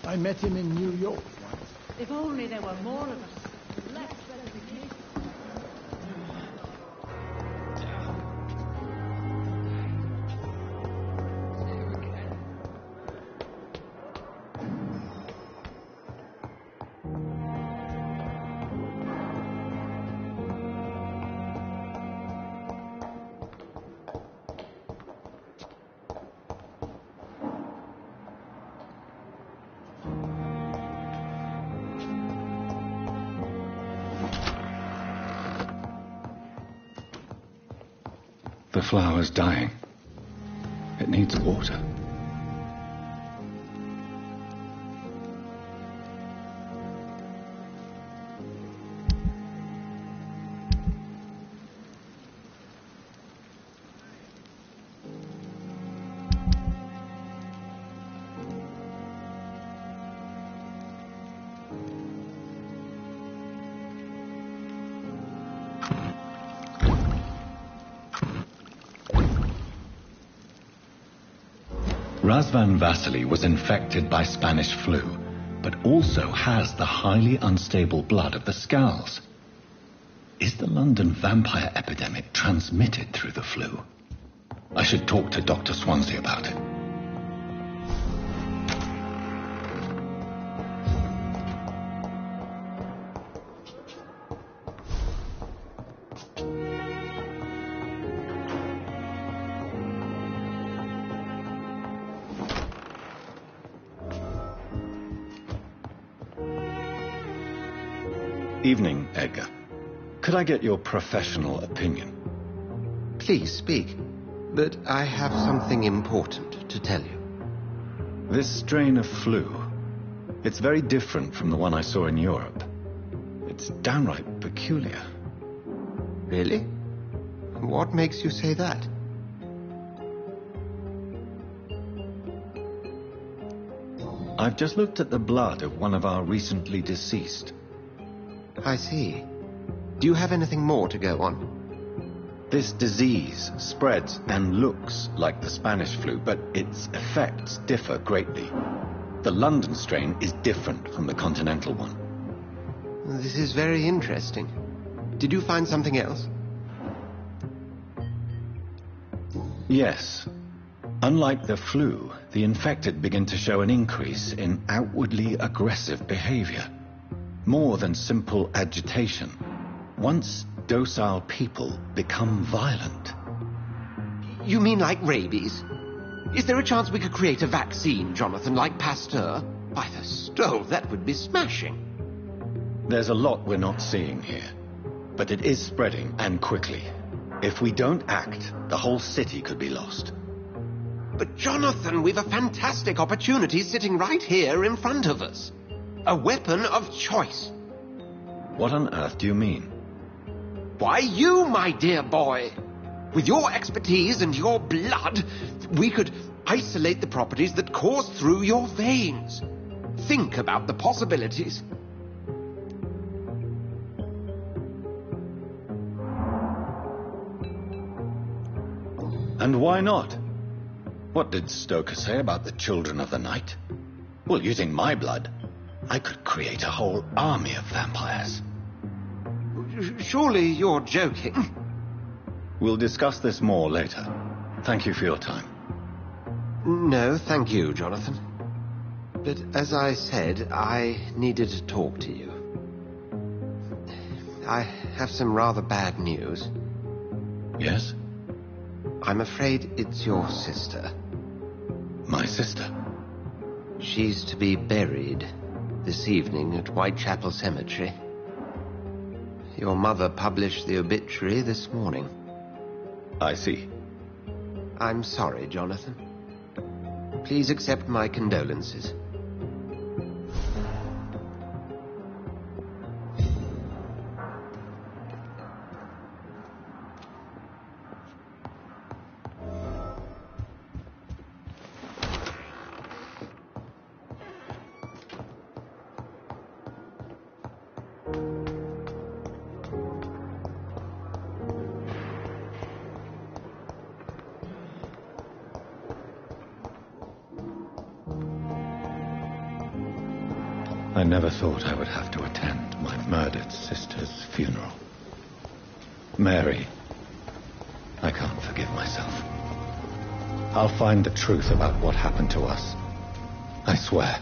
I met him in New York once. If only there were more of us. Less resignation. The flower's dying. It needs water. Razvan Vasily was infected by Spanish flu, but also has the highly unstable blood of the Skulls. Is the London vampire epidemic transmitted through the flu? I should talk to Dr. Swansea about it. Evening, Edgar. Could I get your professional opinion? Please speak, but I have something important to tell you. This strain of flu, it's very different from the one I saw in Europe. It's downright peculiar. Really? What makes you say that? I've just looked at the blood of one of our recently deceased. I see. Do you have anything more to go on? This disease spreads and looks like the Spanish flu, but its effects differ greatly. The London strain is different from the continental one. This is very interesting. Did you find something else? Yes. Unlike the flu, the infected begin to show an increase in outwardly aggressive behavior. More than simple agitation. Once docile people become violent. You mean like rabies? Is there a chance we could create a vaccine, Jonathan, like Pasteur? By the stove, that would be smashing. There's a lot we're not seeing here. But it is spreading, and quickly. If we don't act, the whole city could be lost. But Jonathan, we've a fantastic opportunity sitting right here in front of us. A weapon of choice. What on earth do you mean? Why, you, my dear boy. With your expertise and your blood, we could isolate the properties that course through your veins. Think about the possibilities. And why not? What did Stoker say about the children of the night? Well, using my blood, I could create a whole army of vampires. Surely you're joking. We'll discuss this more later. Thank you for your time. No, thank you, Jonathan. But as I said, I needed to talk to you. I have some rather bad news. Yes? I'm afraid it's your sister. My sister? She's to be buried this evening at Whitechapel Cemetery. Your mother published the obituary this morning. I see. I'm sorry, Jonathan. Please accept my condolences. I never thought I would have to attend my murdered sister's funeral. Mary, I can't forgive myself. I'll find the truth about what happened to us. I swear.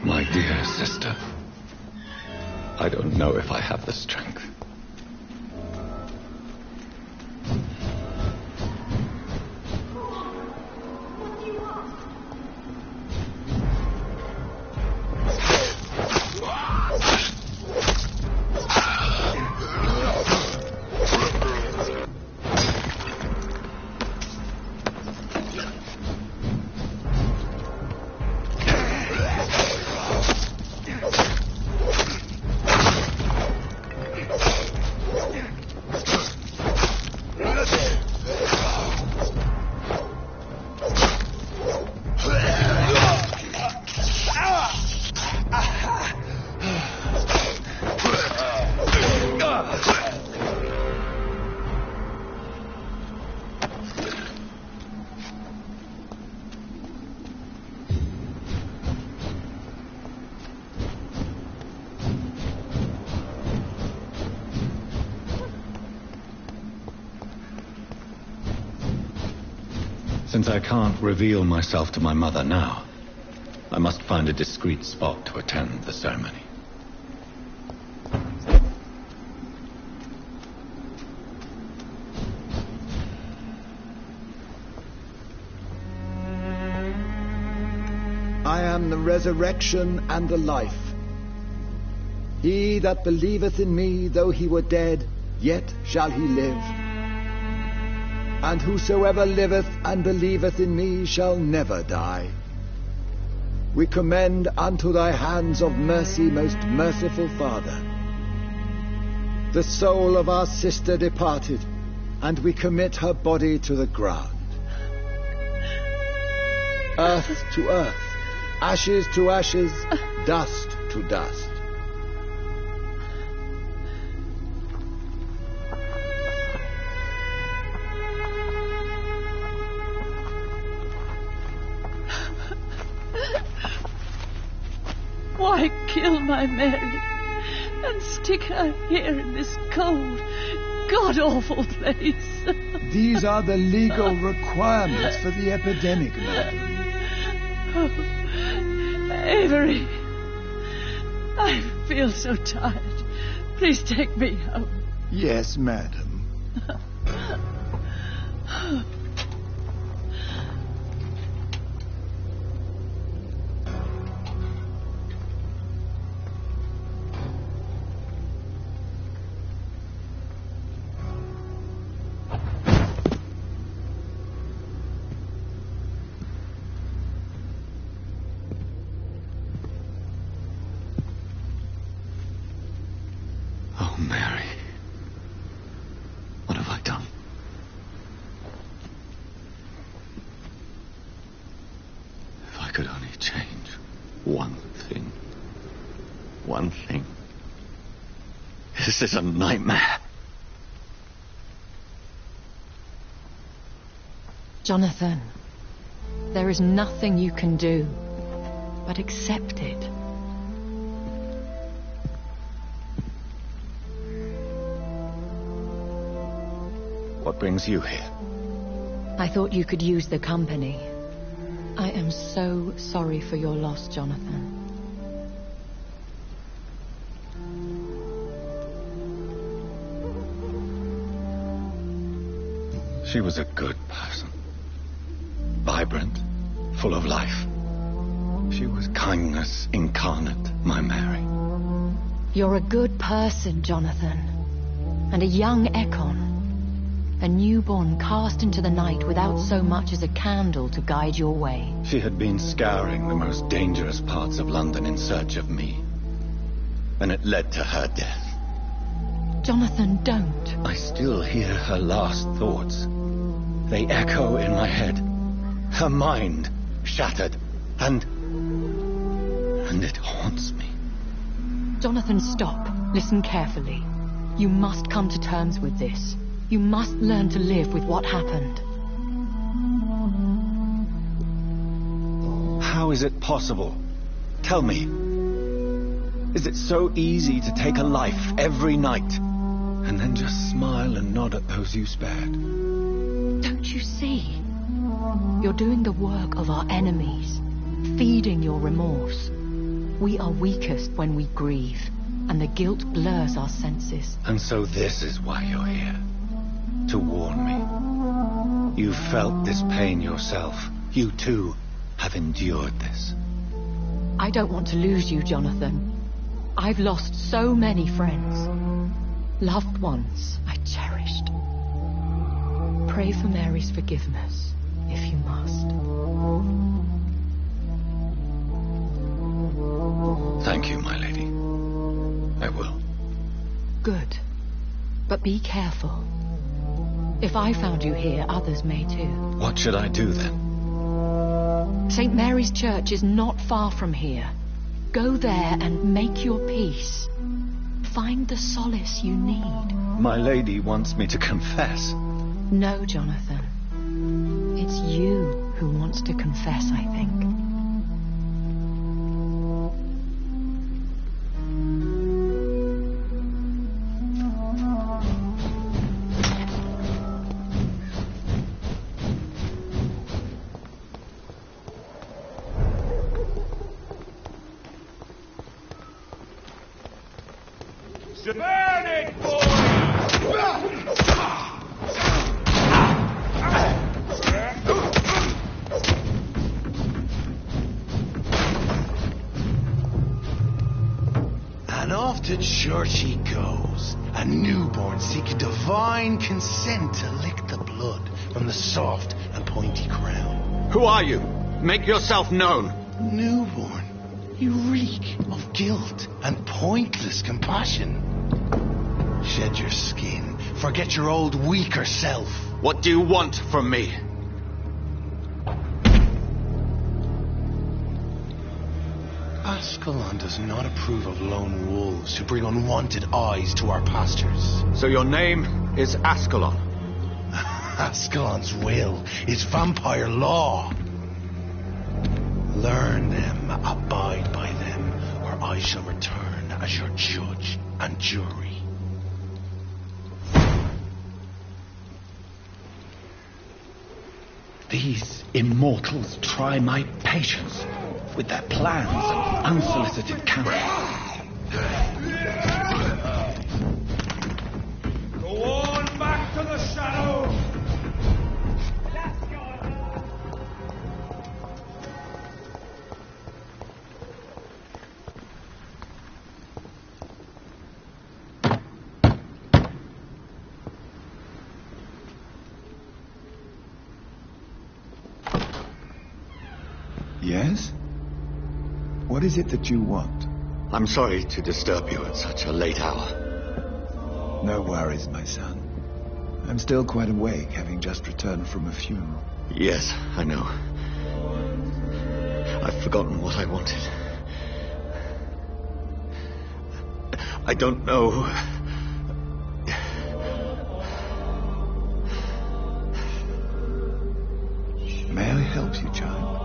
My dear sister, I don't know if I have the strength. Since I can't reveal myself to my mother now, I must find a discreet spot to attend the ceremony. I am the resurrection and the life. He that believeth in me, though he were dead, yet shall he live. And whosoever liveth and believeth in me shall never die. We commend unto thy hands of mercy, most merciful Father, the soul of our sister departed, and we commit her body to the ground. Earth to earth, ashes to ashes, dust to dust. Why kill my Mary and stick her here in this cold, god-awful place? These are the legal requirements for the epidemic, madam. Oh, Avery, I feel so tired. Please take me home. Yes, madam. Oh, Mary. What have I done? If I could only change one thing. One thing. This is a nightmare. Jonathan, there is nothing you can do but accept it. What brings you here? I thought you could use the company. I am so sorry for your loss, Jonathan. She was a good person. Vibrant, full of life. She was kindness incarnate, my Mary. You're a good person, Jonathan. And a young Ekon. A newborn cast into the night without so much as a candle to guide your way. She had been scouring the most dangerous parts of London in search of me. And it led to her death. Jonathan, don't. I still hear her last thoughts. They echo in my head. Her mind shattered. And it haunts me. Jonathan, stop. Listen carefully. You must come to terms with this. You must learn to live with what happened. How is it possible? Tell me. Is it so easy to take a life every night and then just smile and nod at those you spared? Don't you see? You're doing the work of our enemies, feeding your remorse. We are weakest when we grieve, and the guilt blurs our senses. And so this is why you're here. To warn me. You felt this pain yourself. You too have endured this. I don't want to lose you, Jonathan. I've lost so many friends. Loved ones I cherished. Pray for Mary's forgiveness, if you must. Thank you, my lady. I will. Good. But be careful. If I found you here, others may too. What should I do then? St. Mary's Church is not far from here. Go there and make your peace. Find the solace you need. My lady wants me to confess. No, Jonathan. It's you who wants to confess, I think. Burn it, boy! And off to church he goes, a newborn seeking divine consent to lick the blood from the soft and pointy crown. Who are you? Make yourself known. Newborn, you reek of guilt and pointless compassion. Shed your skin, forget your old weaker self. What do you want from me? Ascalon does not approve of lone wolves who bring unwanted eyes to our pastures. So your name is Ascalon? Ascalon's will is vampire law. Learn them, abide by them, or I shall return as your judge and jury. These immortals try my patience with their plans and unsolicited counsel. Go on back to the shadow! Yes? What is it that you want? I'm sorry to disturb you at such a late hour. No worries, my son. I'm still quite awake, having just returned from a funeral. Yes, I know. I've forgotten what I wanted. I don't know. May I help you, child?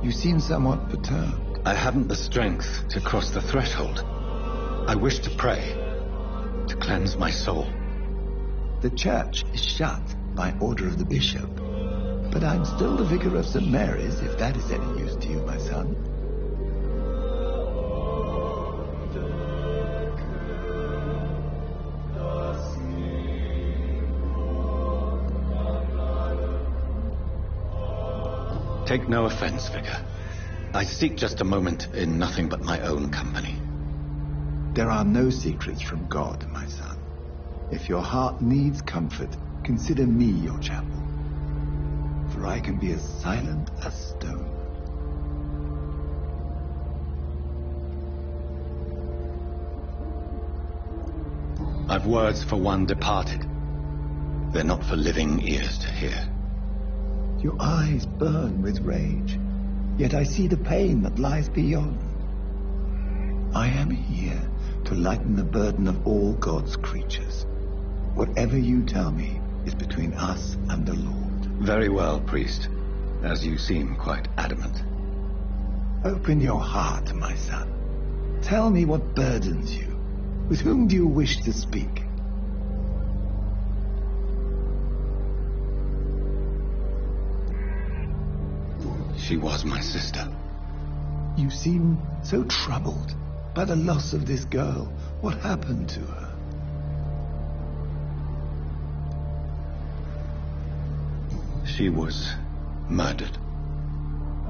You seem somewhat perturbed. I haven't the strength to cross the threshold. I wish to pray, to cleanse my soul. The church is shut by order of the bishop, but I'm still the vicar of St. Mary's, if that is any use to you, my son. Take no offense, Vicar. I seek just a moment in nothing but my own company. There are no secrets from God, my son. If your heart needs comfort, consider me your chapel. For I can be as silent as stone. I've words for one departed. They're not for living ears to hear. Your eyes burn with rage, yet I see the pain that lies beyond. I am here to lighten the burden of all God's creatures. Whatever you tell me is between us and the Lord. Very well, priest, as you seem quite adamant. Open your heart, my son. Tell me what burdens you. With whom do you wish to speak? She was my sister. You seem so troubled by the loss of this girl. What happened to her? She was murdered.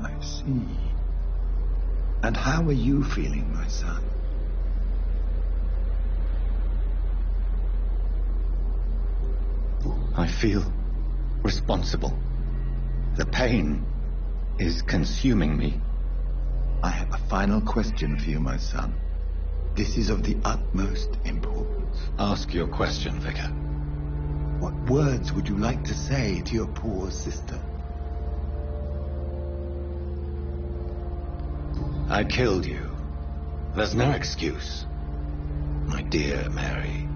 I see. And how are you feeling, my son? I feel responsible. The pain is consuming me. I have a final question for you, my son. This is of the utmost importance. Ask your question, Vicar. What words would you like to say to your poor sister? I killed you. There's no excuse. My dear Mary,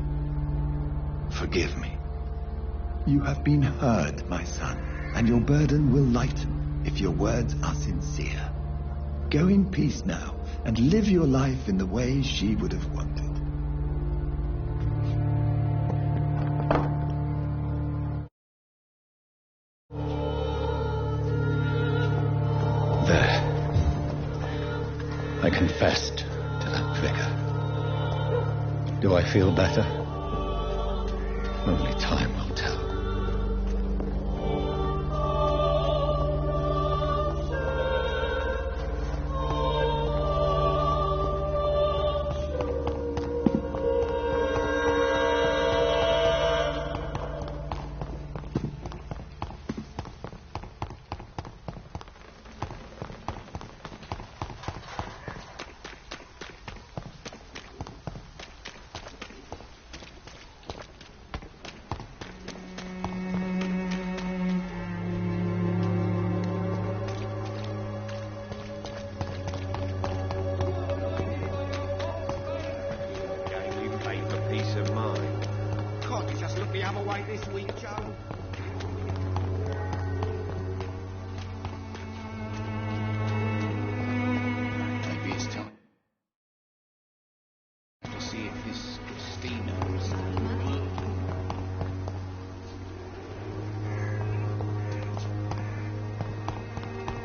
forgive me. You have been heard, my son, and your burden will lighten if your words are sincere. Go in peace now, and live your life in the way she would have wanted. There. I confessed to that vicar. Do I feel better? Only time will tell.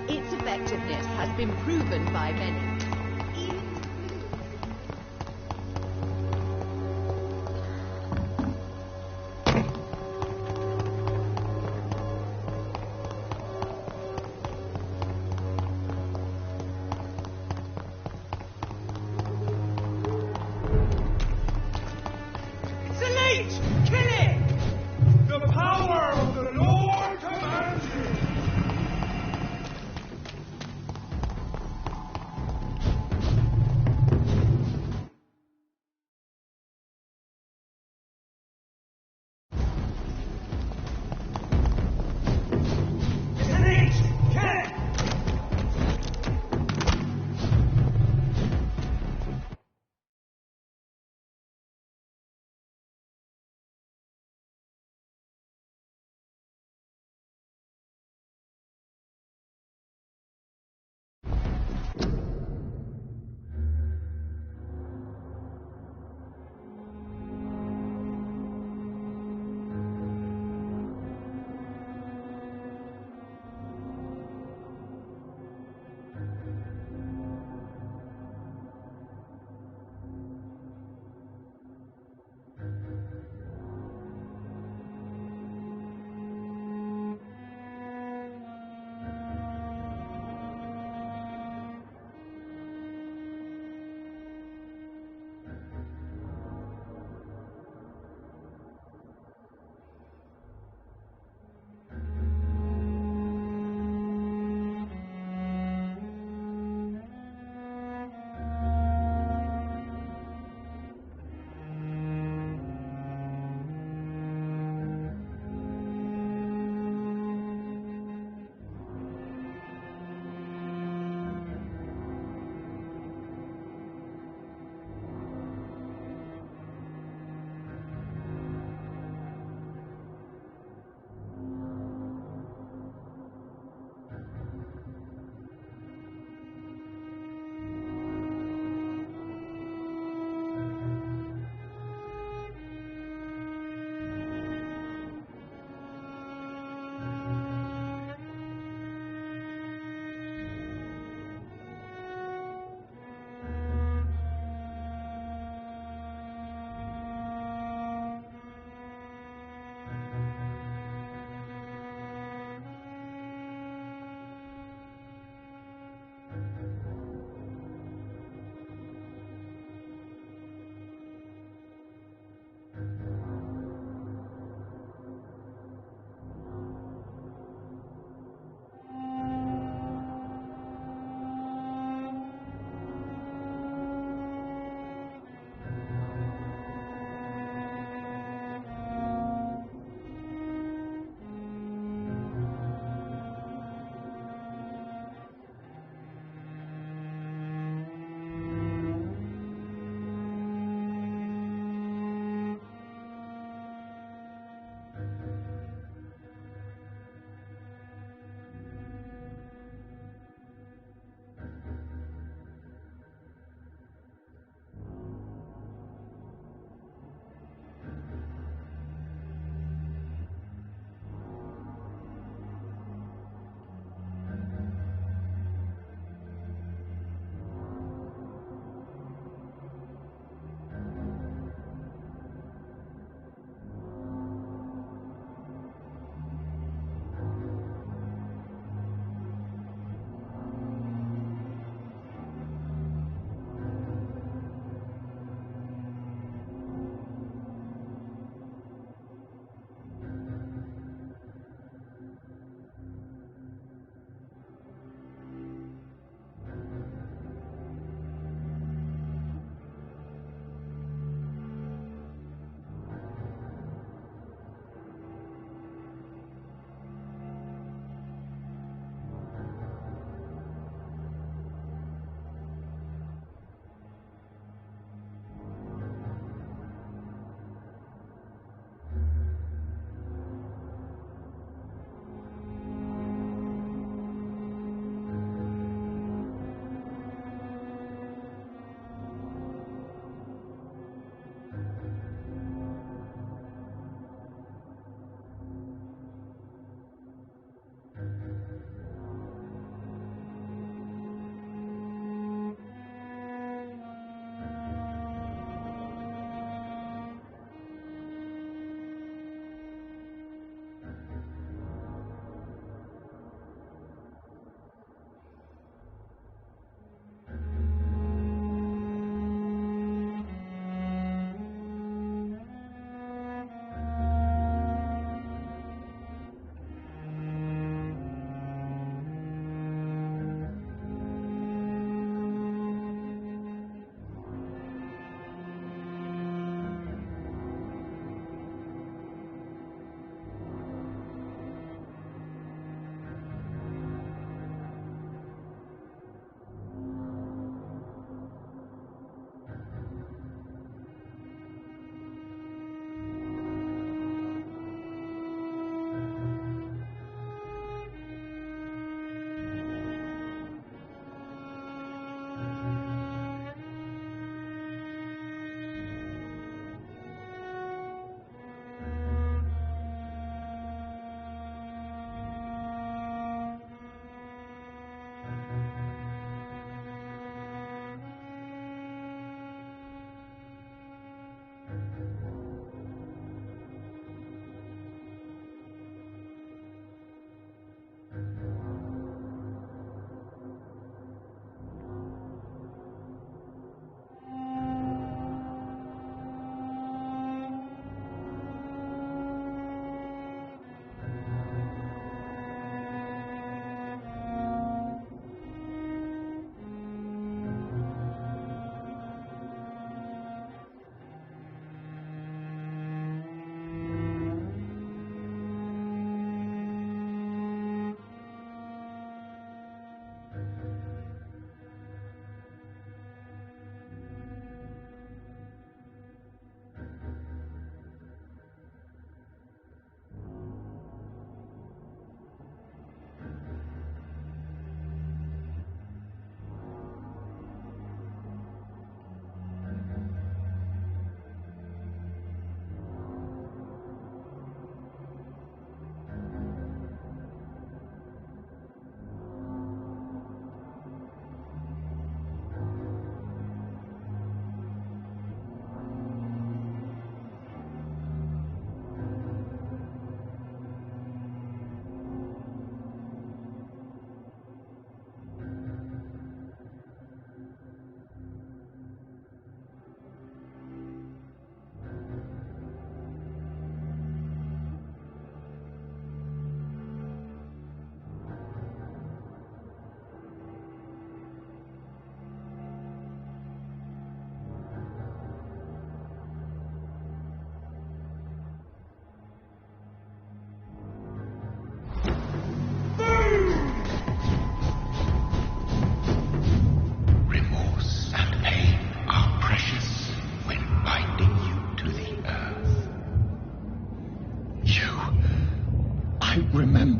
Its effectiveness has been proven by many. It's a leech! Kill it! The power of the Lord commands you!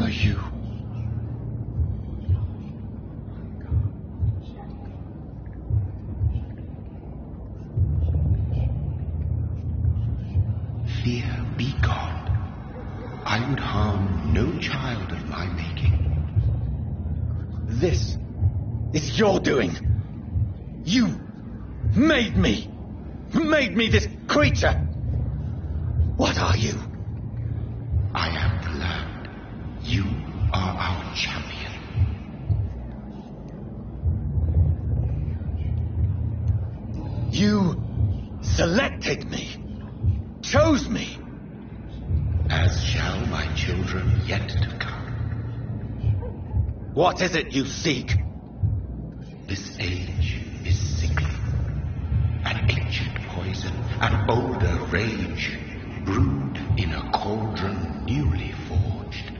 remember you. Fear, be gone. I would harm no child of my making. This is your doing. You made me this creature. What are you? I am the land. You are our champion. You selected me, chose me. As shall my children yet to come. What is it you seek? This age is sickly. An ancient poison, an older rage, brewed in a cauldron newly forged.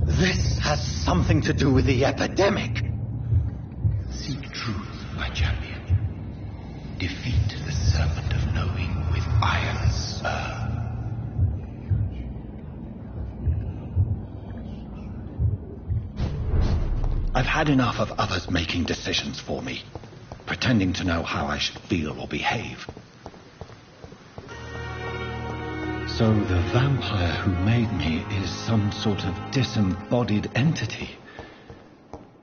This has something to do with the epidemic. Seek truth, my champion. Defeat the serpent of knowing with iron spur. I've had enough of others making decisions for me, pretending to know how I should feel or behave. So the vampire who made me is some sort of disembodied entity?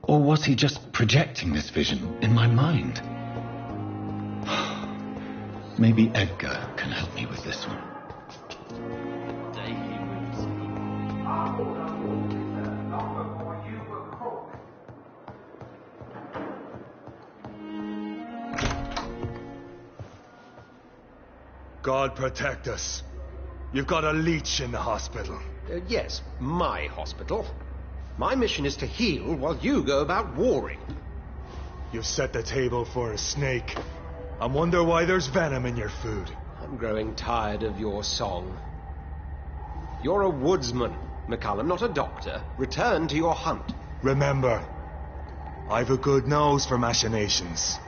Or was he just projecting this vision in my mind? Maybe Edgar can help me with this one. God protect us. You've got a leech in the hospital. Yes, my hospital. My mission is to heal while you go about warring. You've set the table for a snake. I wonder why there's venom in your food. I'm growing tired of your song. You're a woodsman, McCullum, not a doctor. Return to your hunt. Remember, I've a good nose for machinations.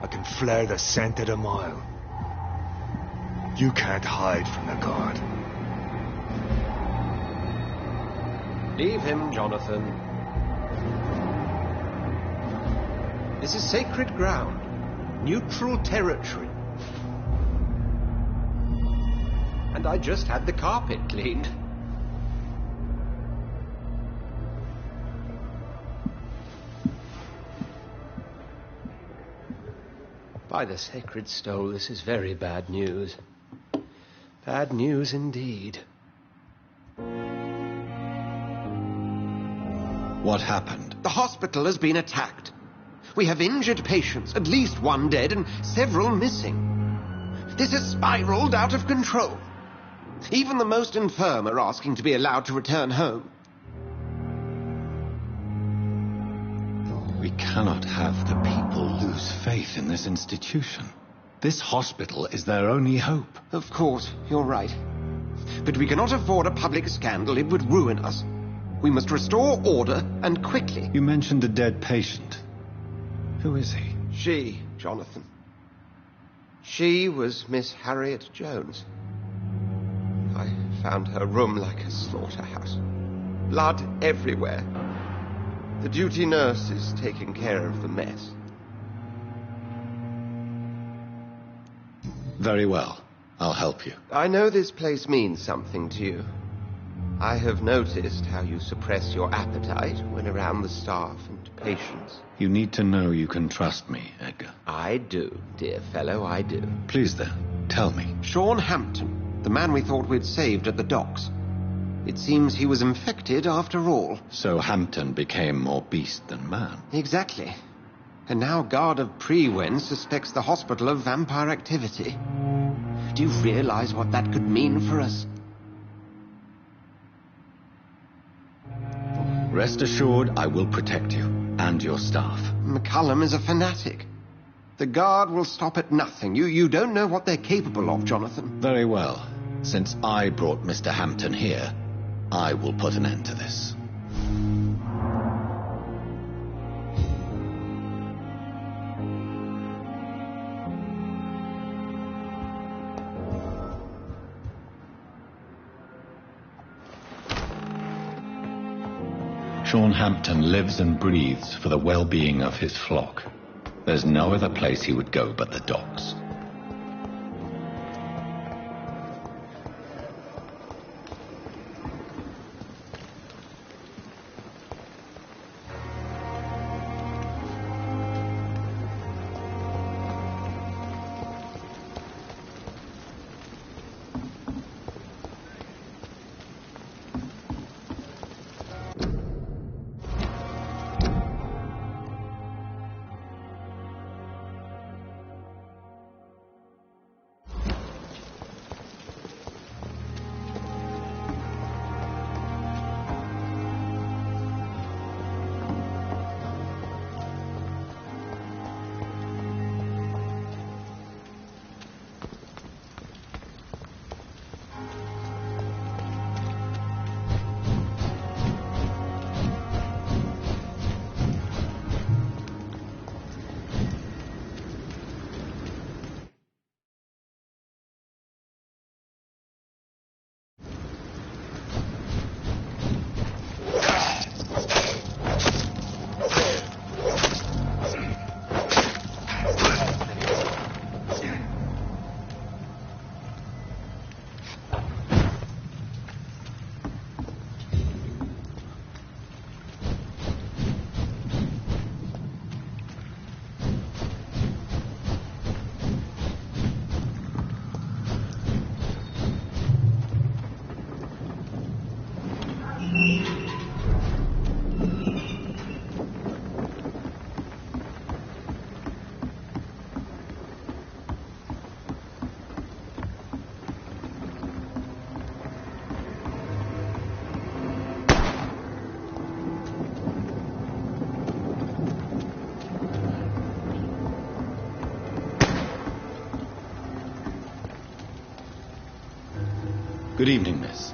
I can flare the scent at a mile. You can't hide from the God. Leave him, Jonathan. This is sacred ground. Neutral territory. And I just had the carpet cleaned. By the sacred stole, this is very bad news. Bad news indeed. What happened? The hospital has been attacked. We have injured patients, at least one dead and several missing. This has spiraled out of control. Even the most infirm are asking to be allowed to return home. We cannot have the people lose faith in this institution. This hospital is their only hope. Of course, you're right. But we cannot afford a public scandal. It would ruin us. We must restore order, and quickly. You mentioned a dead patient. Who is he? She, Jonathan. She was Miss Harriet Jones. I found her room like a slaughterhouse. Blood everywhere. The duty nurse is taking care of the mess. Very well. I'll help you. I know this place means something to you. I have noticed how you suppress your appetite when around the staff and patients. You need to know you can trust me, Edgar. I do, dear fellow, I do. Please then, tell me. Sean Hampton, the man we thought we'd saved at the docks. It seems he was infected after all. So Hampton became more beast than man. Exactly. And now Guard of Prewen suspects the hospital of vampire activity. Do you realize what that could mean for us? Rest assured, I will protect you and your staff. McCullum is a fanatic. The Guard will stop at nothing. You don't know what they're capable of, Jonathan. Very well. Since I brought Mr. Hampton here, I will put an end to this. Sean Hampton lives and breathes for the well-being of his flock. There's no other place he would go but the docks. Good evening, miss.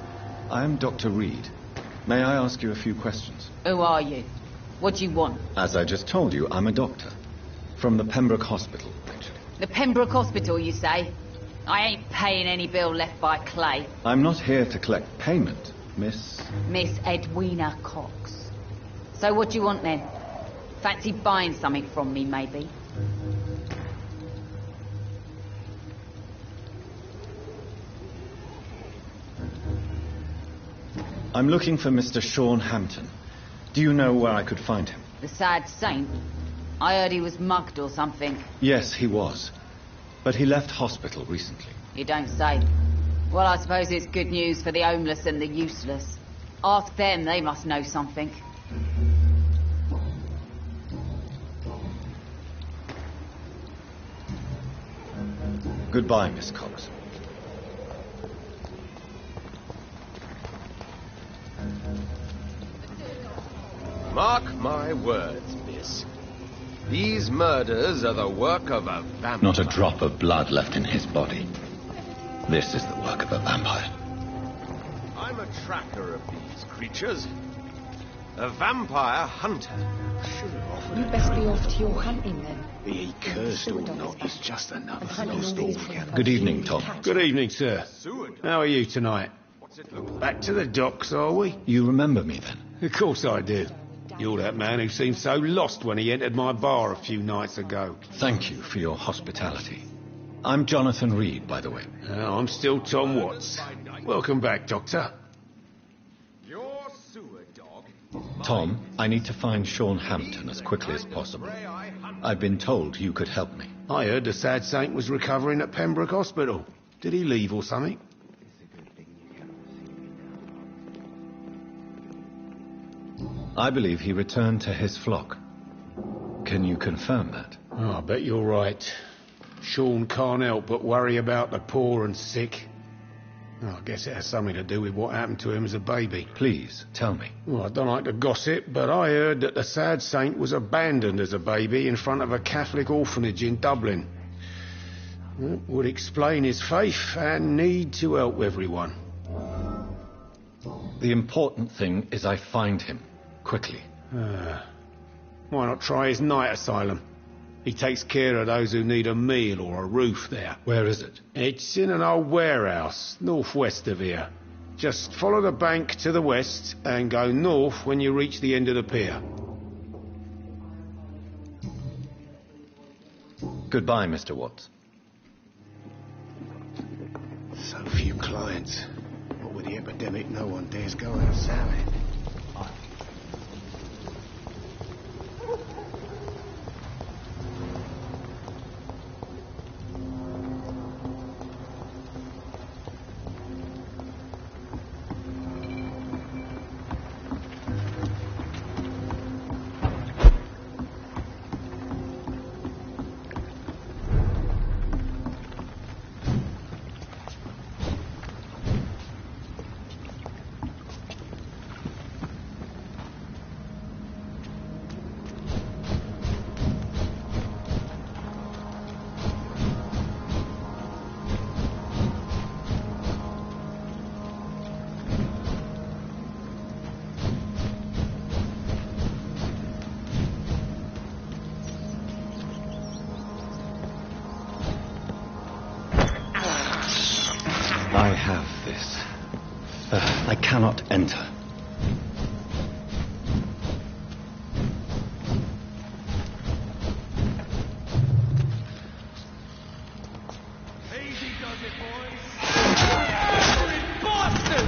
I am Dr. Reed. May I ask you a few questions? Who are you? What do you want? As I just told you, I'm a doctor. From the Pembroke Hospital, actually. The Pembroke Hospital, you say? I ain't paying any bill left by Clay. I'm not here to collect payment, Miss... Miss Edwina Cox. So what do you want then? Fancy buying something from me, maybe? I'm looking for Mr. Sean Hampton. Do you know where I could find him? The sad saint? I heard he was mugged or something. Yes, he was. But he left hospital recently. You don't say. Well, I suppose it's good news for the homeless and the useless. Ask them, they must know something. Goodbye, Miss Cox. Mark my words, miss. These murders are the work of a vampire. Not a drop of blood left in his body. This is the work of a vampire. I'm a tracker of these creatures. A vampire hunter. You best be off to your hunting then. Be he cursed or not, he's just another snowstorm. Good evening, Tom. Good evening, sir. How are you tonight? Back to the docks, are we? You remember me then? Of course I do. You're that man who seemed so lost when he entered my bar a few nights ago. Thank you for your hospitality. I'm Jonathan Reed, by the way. I'm still Tom Watts. Welcome back, Doctor. Your sewer dog. Tom, I need to find Sean Hampton as quickly as possible. I've been told you could help me. I heard the sad saint was recovering at Pembroke Hospital. Did he leave or something? I believe he returned to his flock. Can you confirm that? Oh, I bet you're right. Sean can't help but worry about the poor and sick. Oh, I guess it has something to do with what happened to him as a baby. Please, tell me. Well, I don't like to gossip, but I heard that the sad saint was abandoned as a baby in front of a Catholic orphanage in Dublin. That would explain his faith and need to help everyone. The important thing is I find him. Quickly. Why not try his night asylum? He takes care of those who need a meal or a roof there. Where is it? It's in an old warehouse, northwest of here. Just follow the bank to the west and go north when you reach the end of the pier. Goodbye, Mr. Watts. So few clients. What with the epidemic, no one dares go out sailing. I have this. I cannot enter. Easy does it, boys. Boston!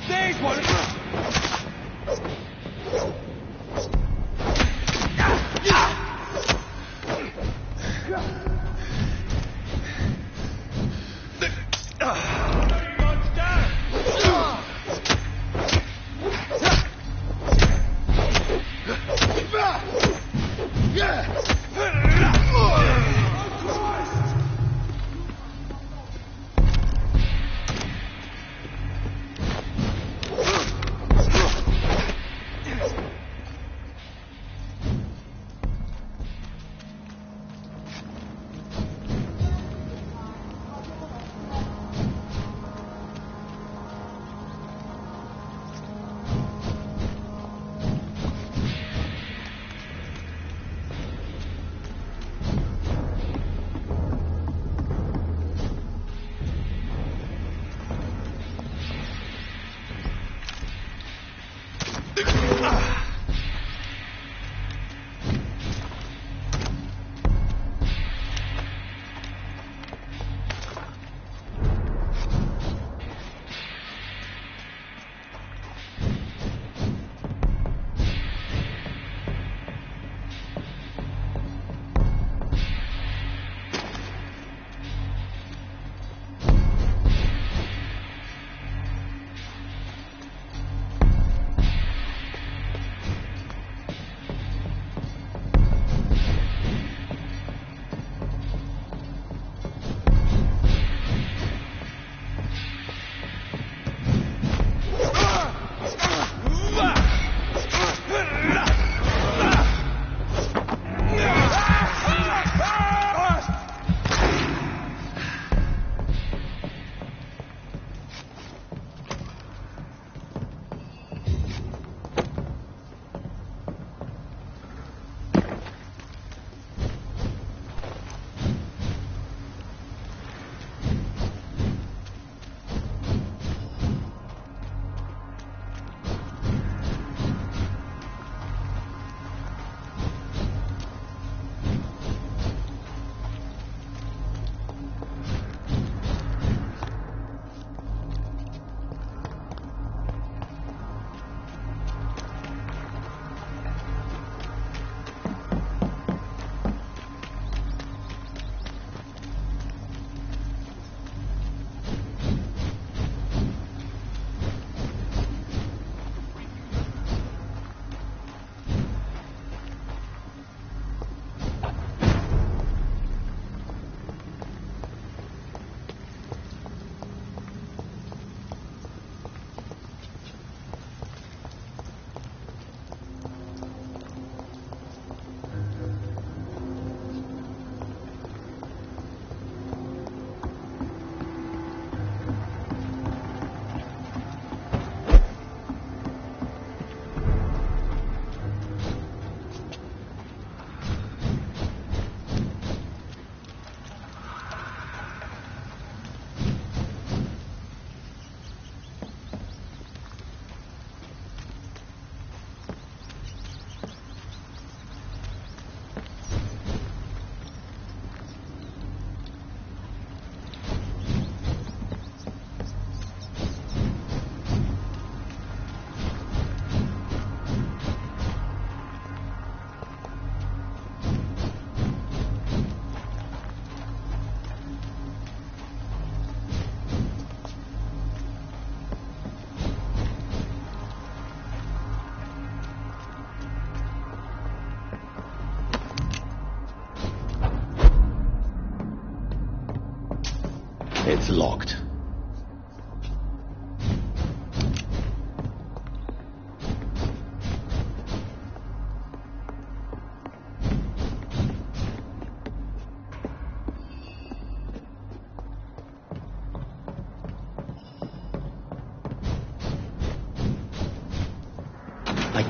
There's one!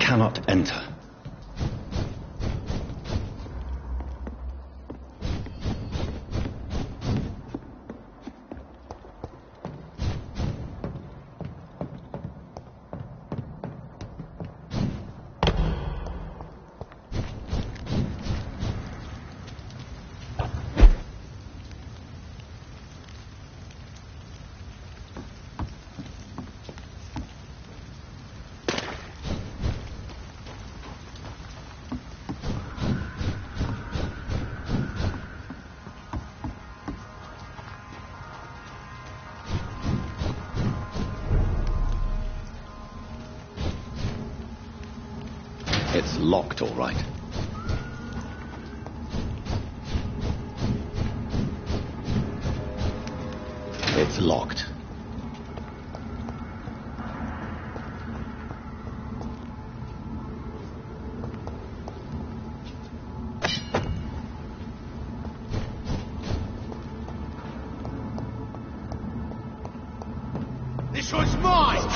cannot enter. It's locked, all right. It's locked. This one's mine!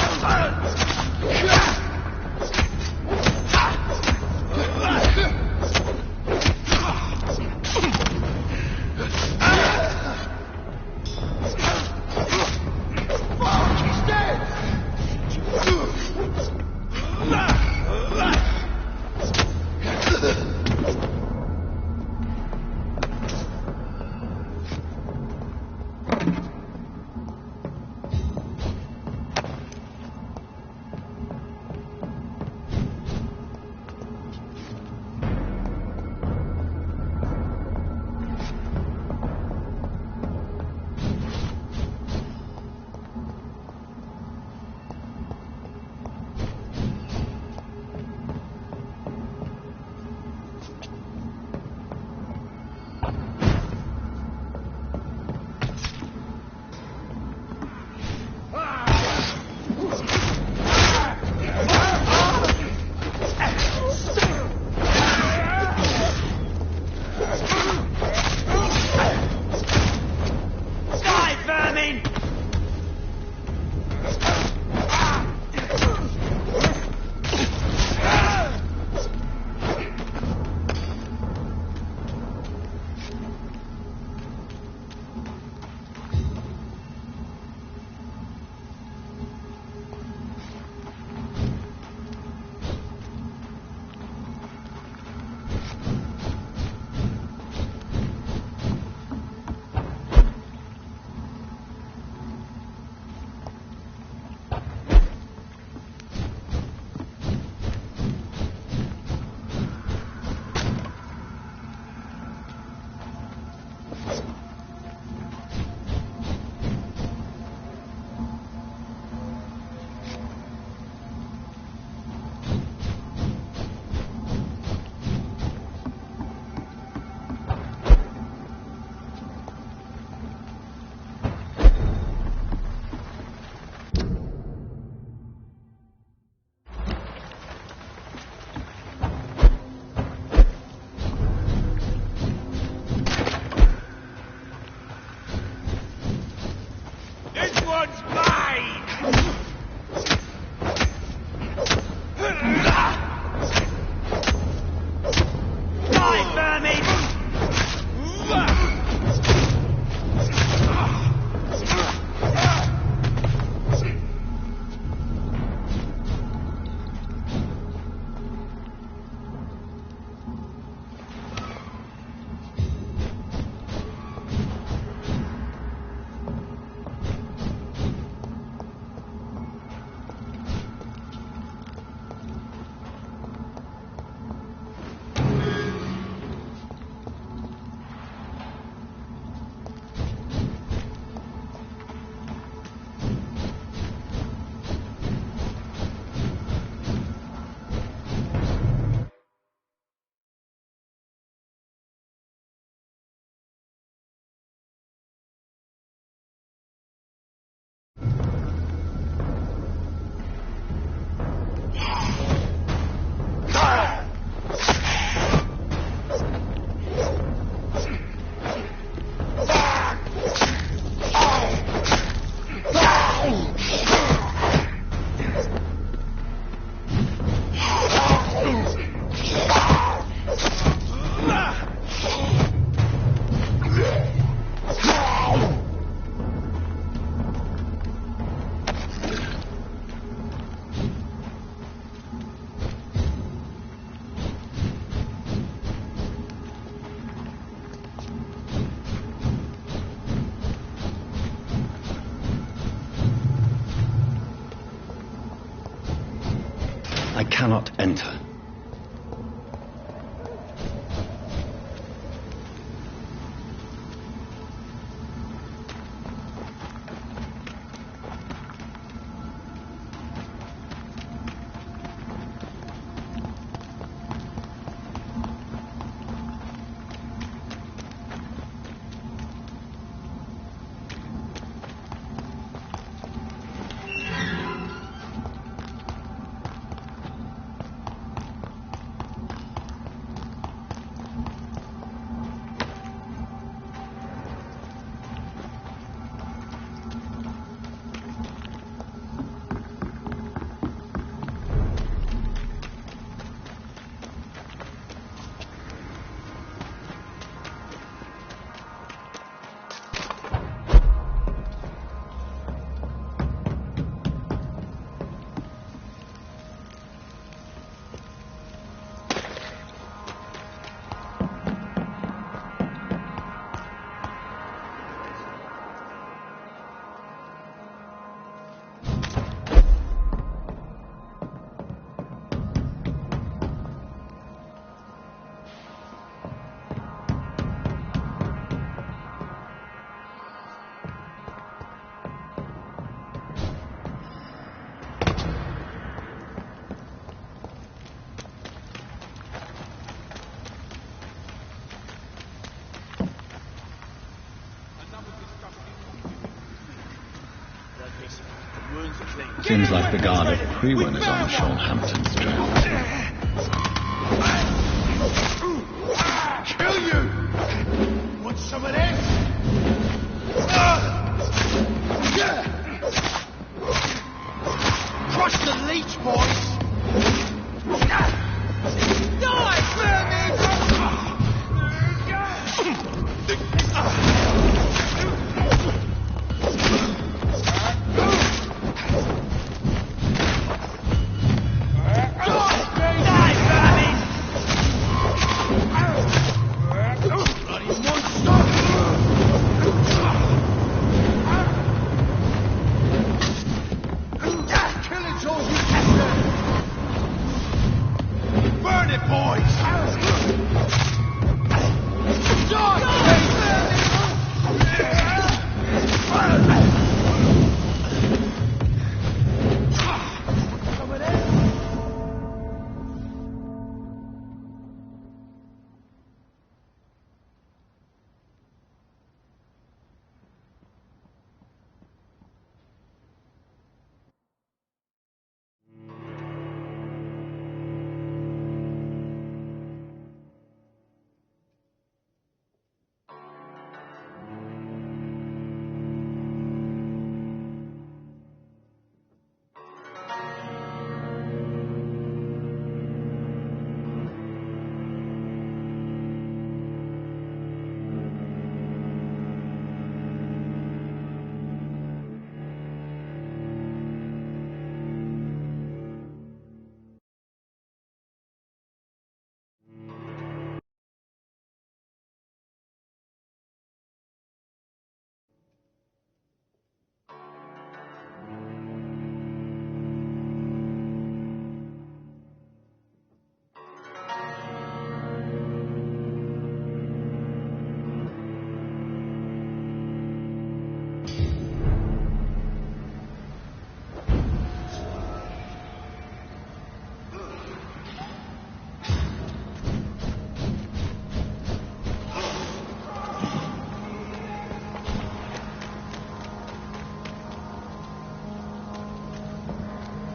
I cannot enter. Seems like the guard of Crewen is on Sean Hampton's trail. Kill you! Want some of this? Crush the leech, boys! Die, vermin!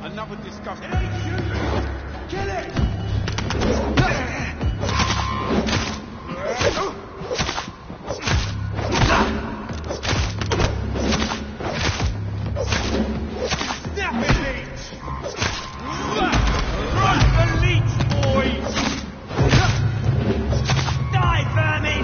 Another discovery. Kill it! Snap it, leech! Run the leech, boys! Die, vermin!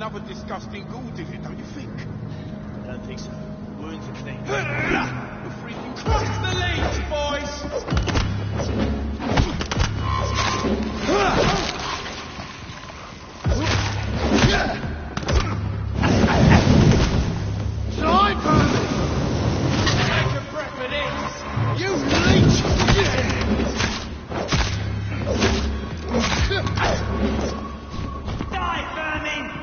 another disgusting gourd-digger, don't you think? I don't think so. Wounds are clean. You're freaking cross the leads, boys! Take a breath it is! You leech! Die, vermin!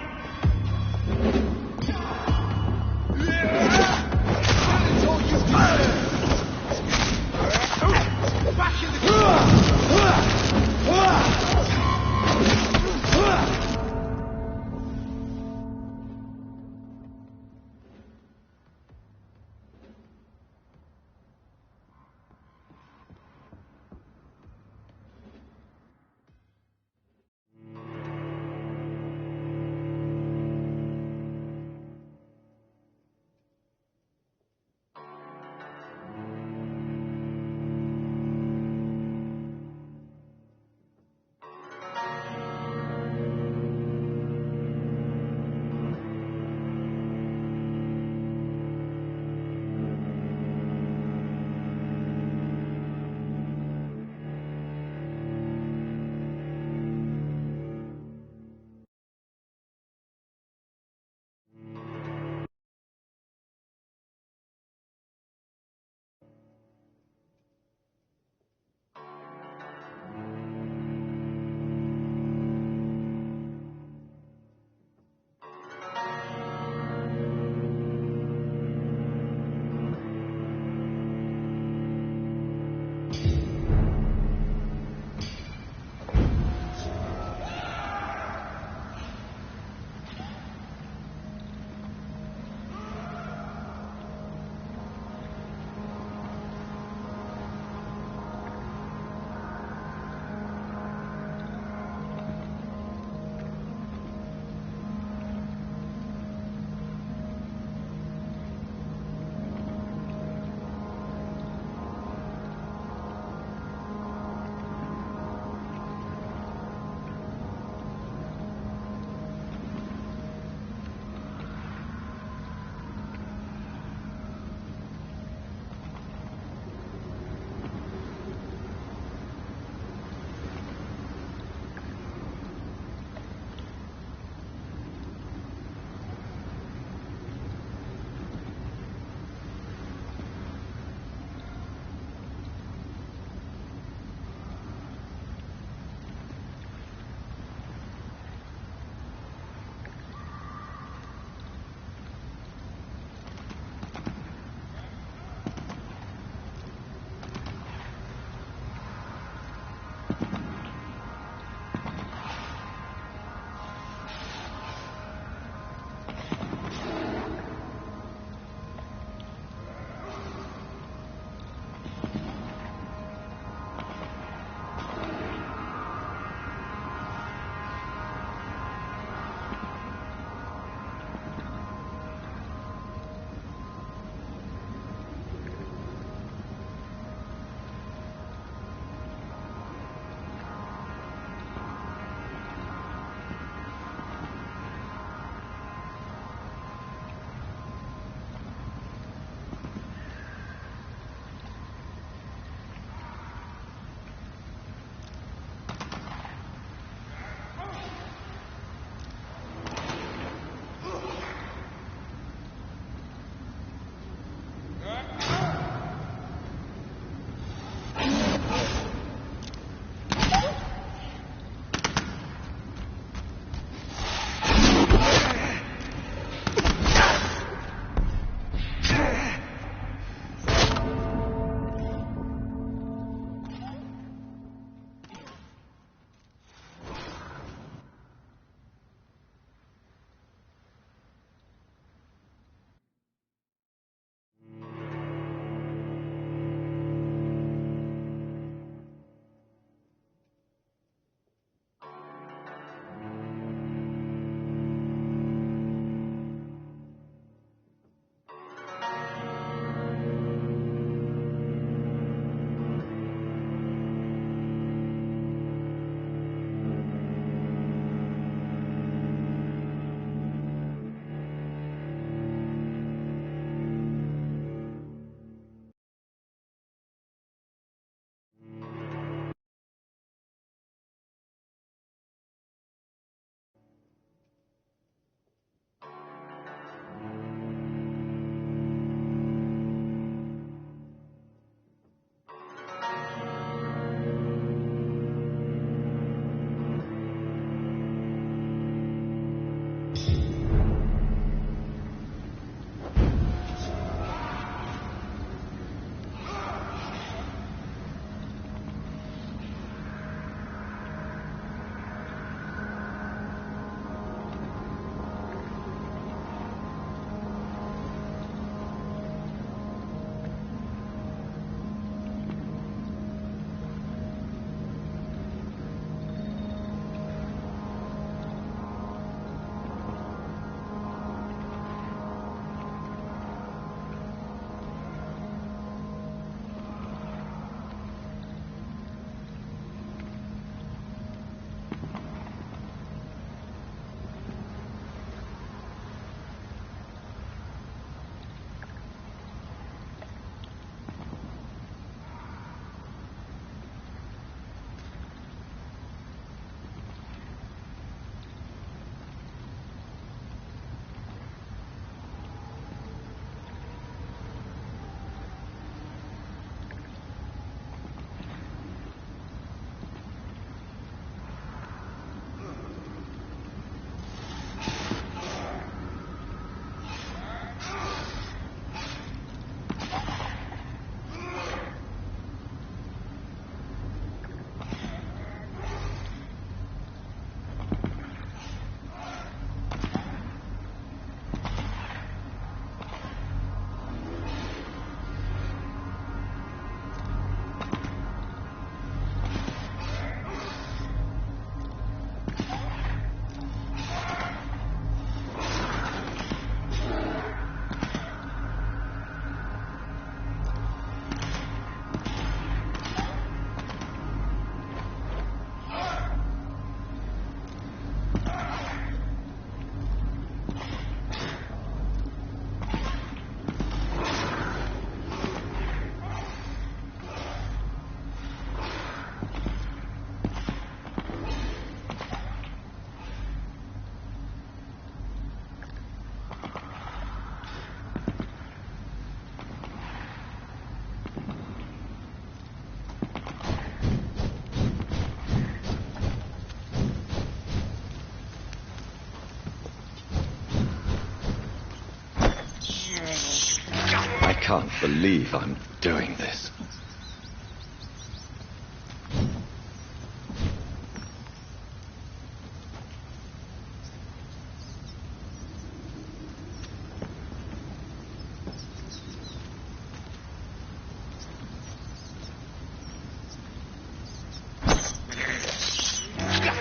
can't believe I'm doing this.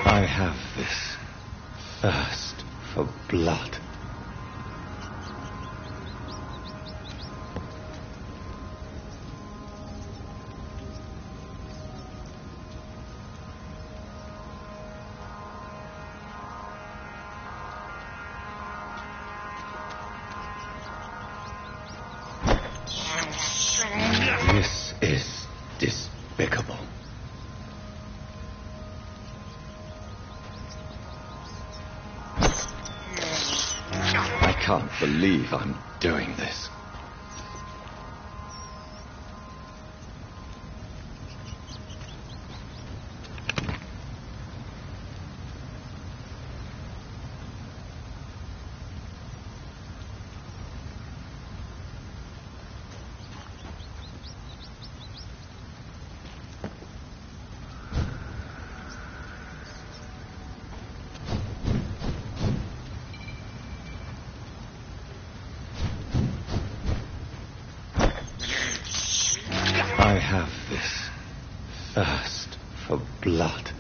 I have this thirst for blood. This is despicable. I can't believe I'm doing this. I have this thirst for blood.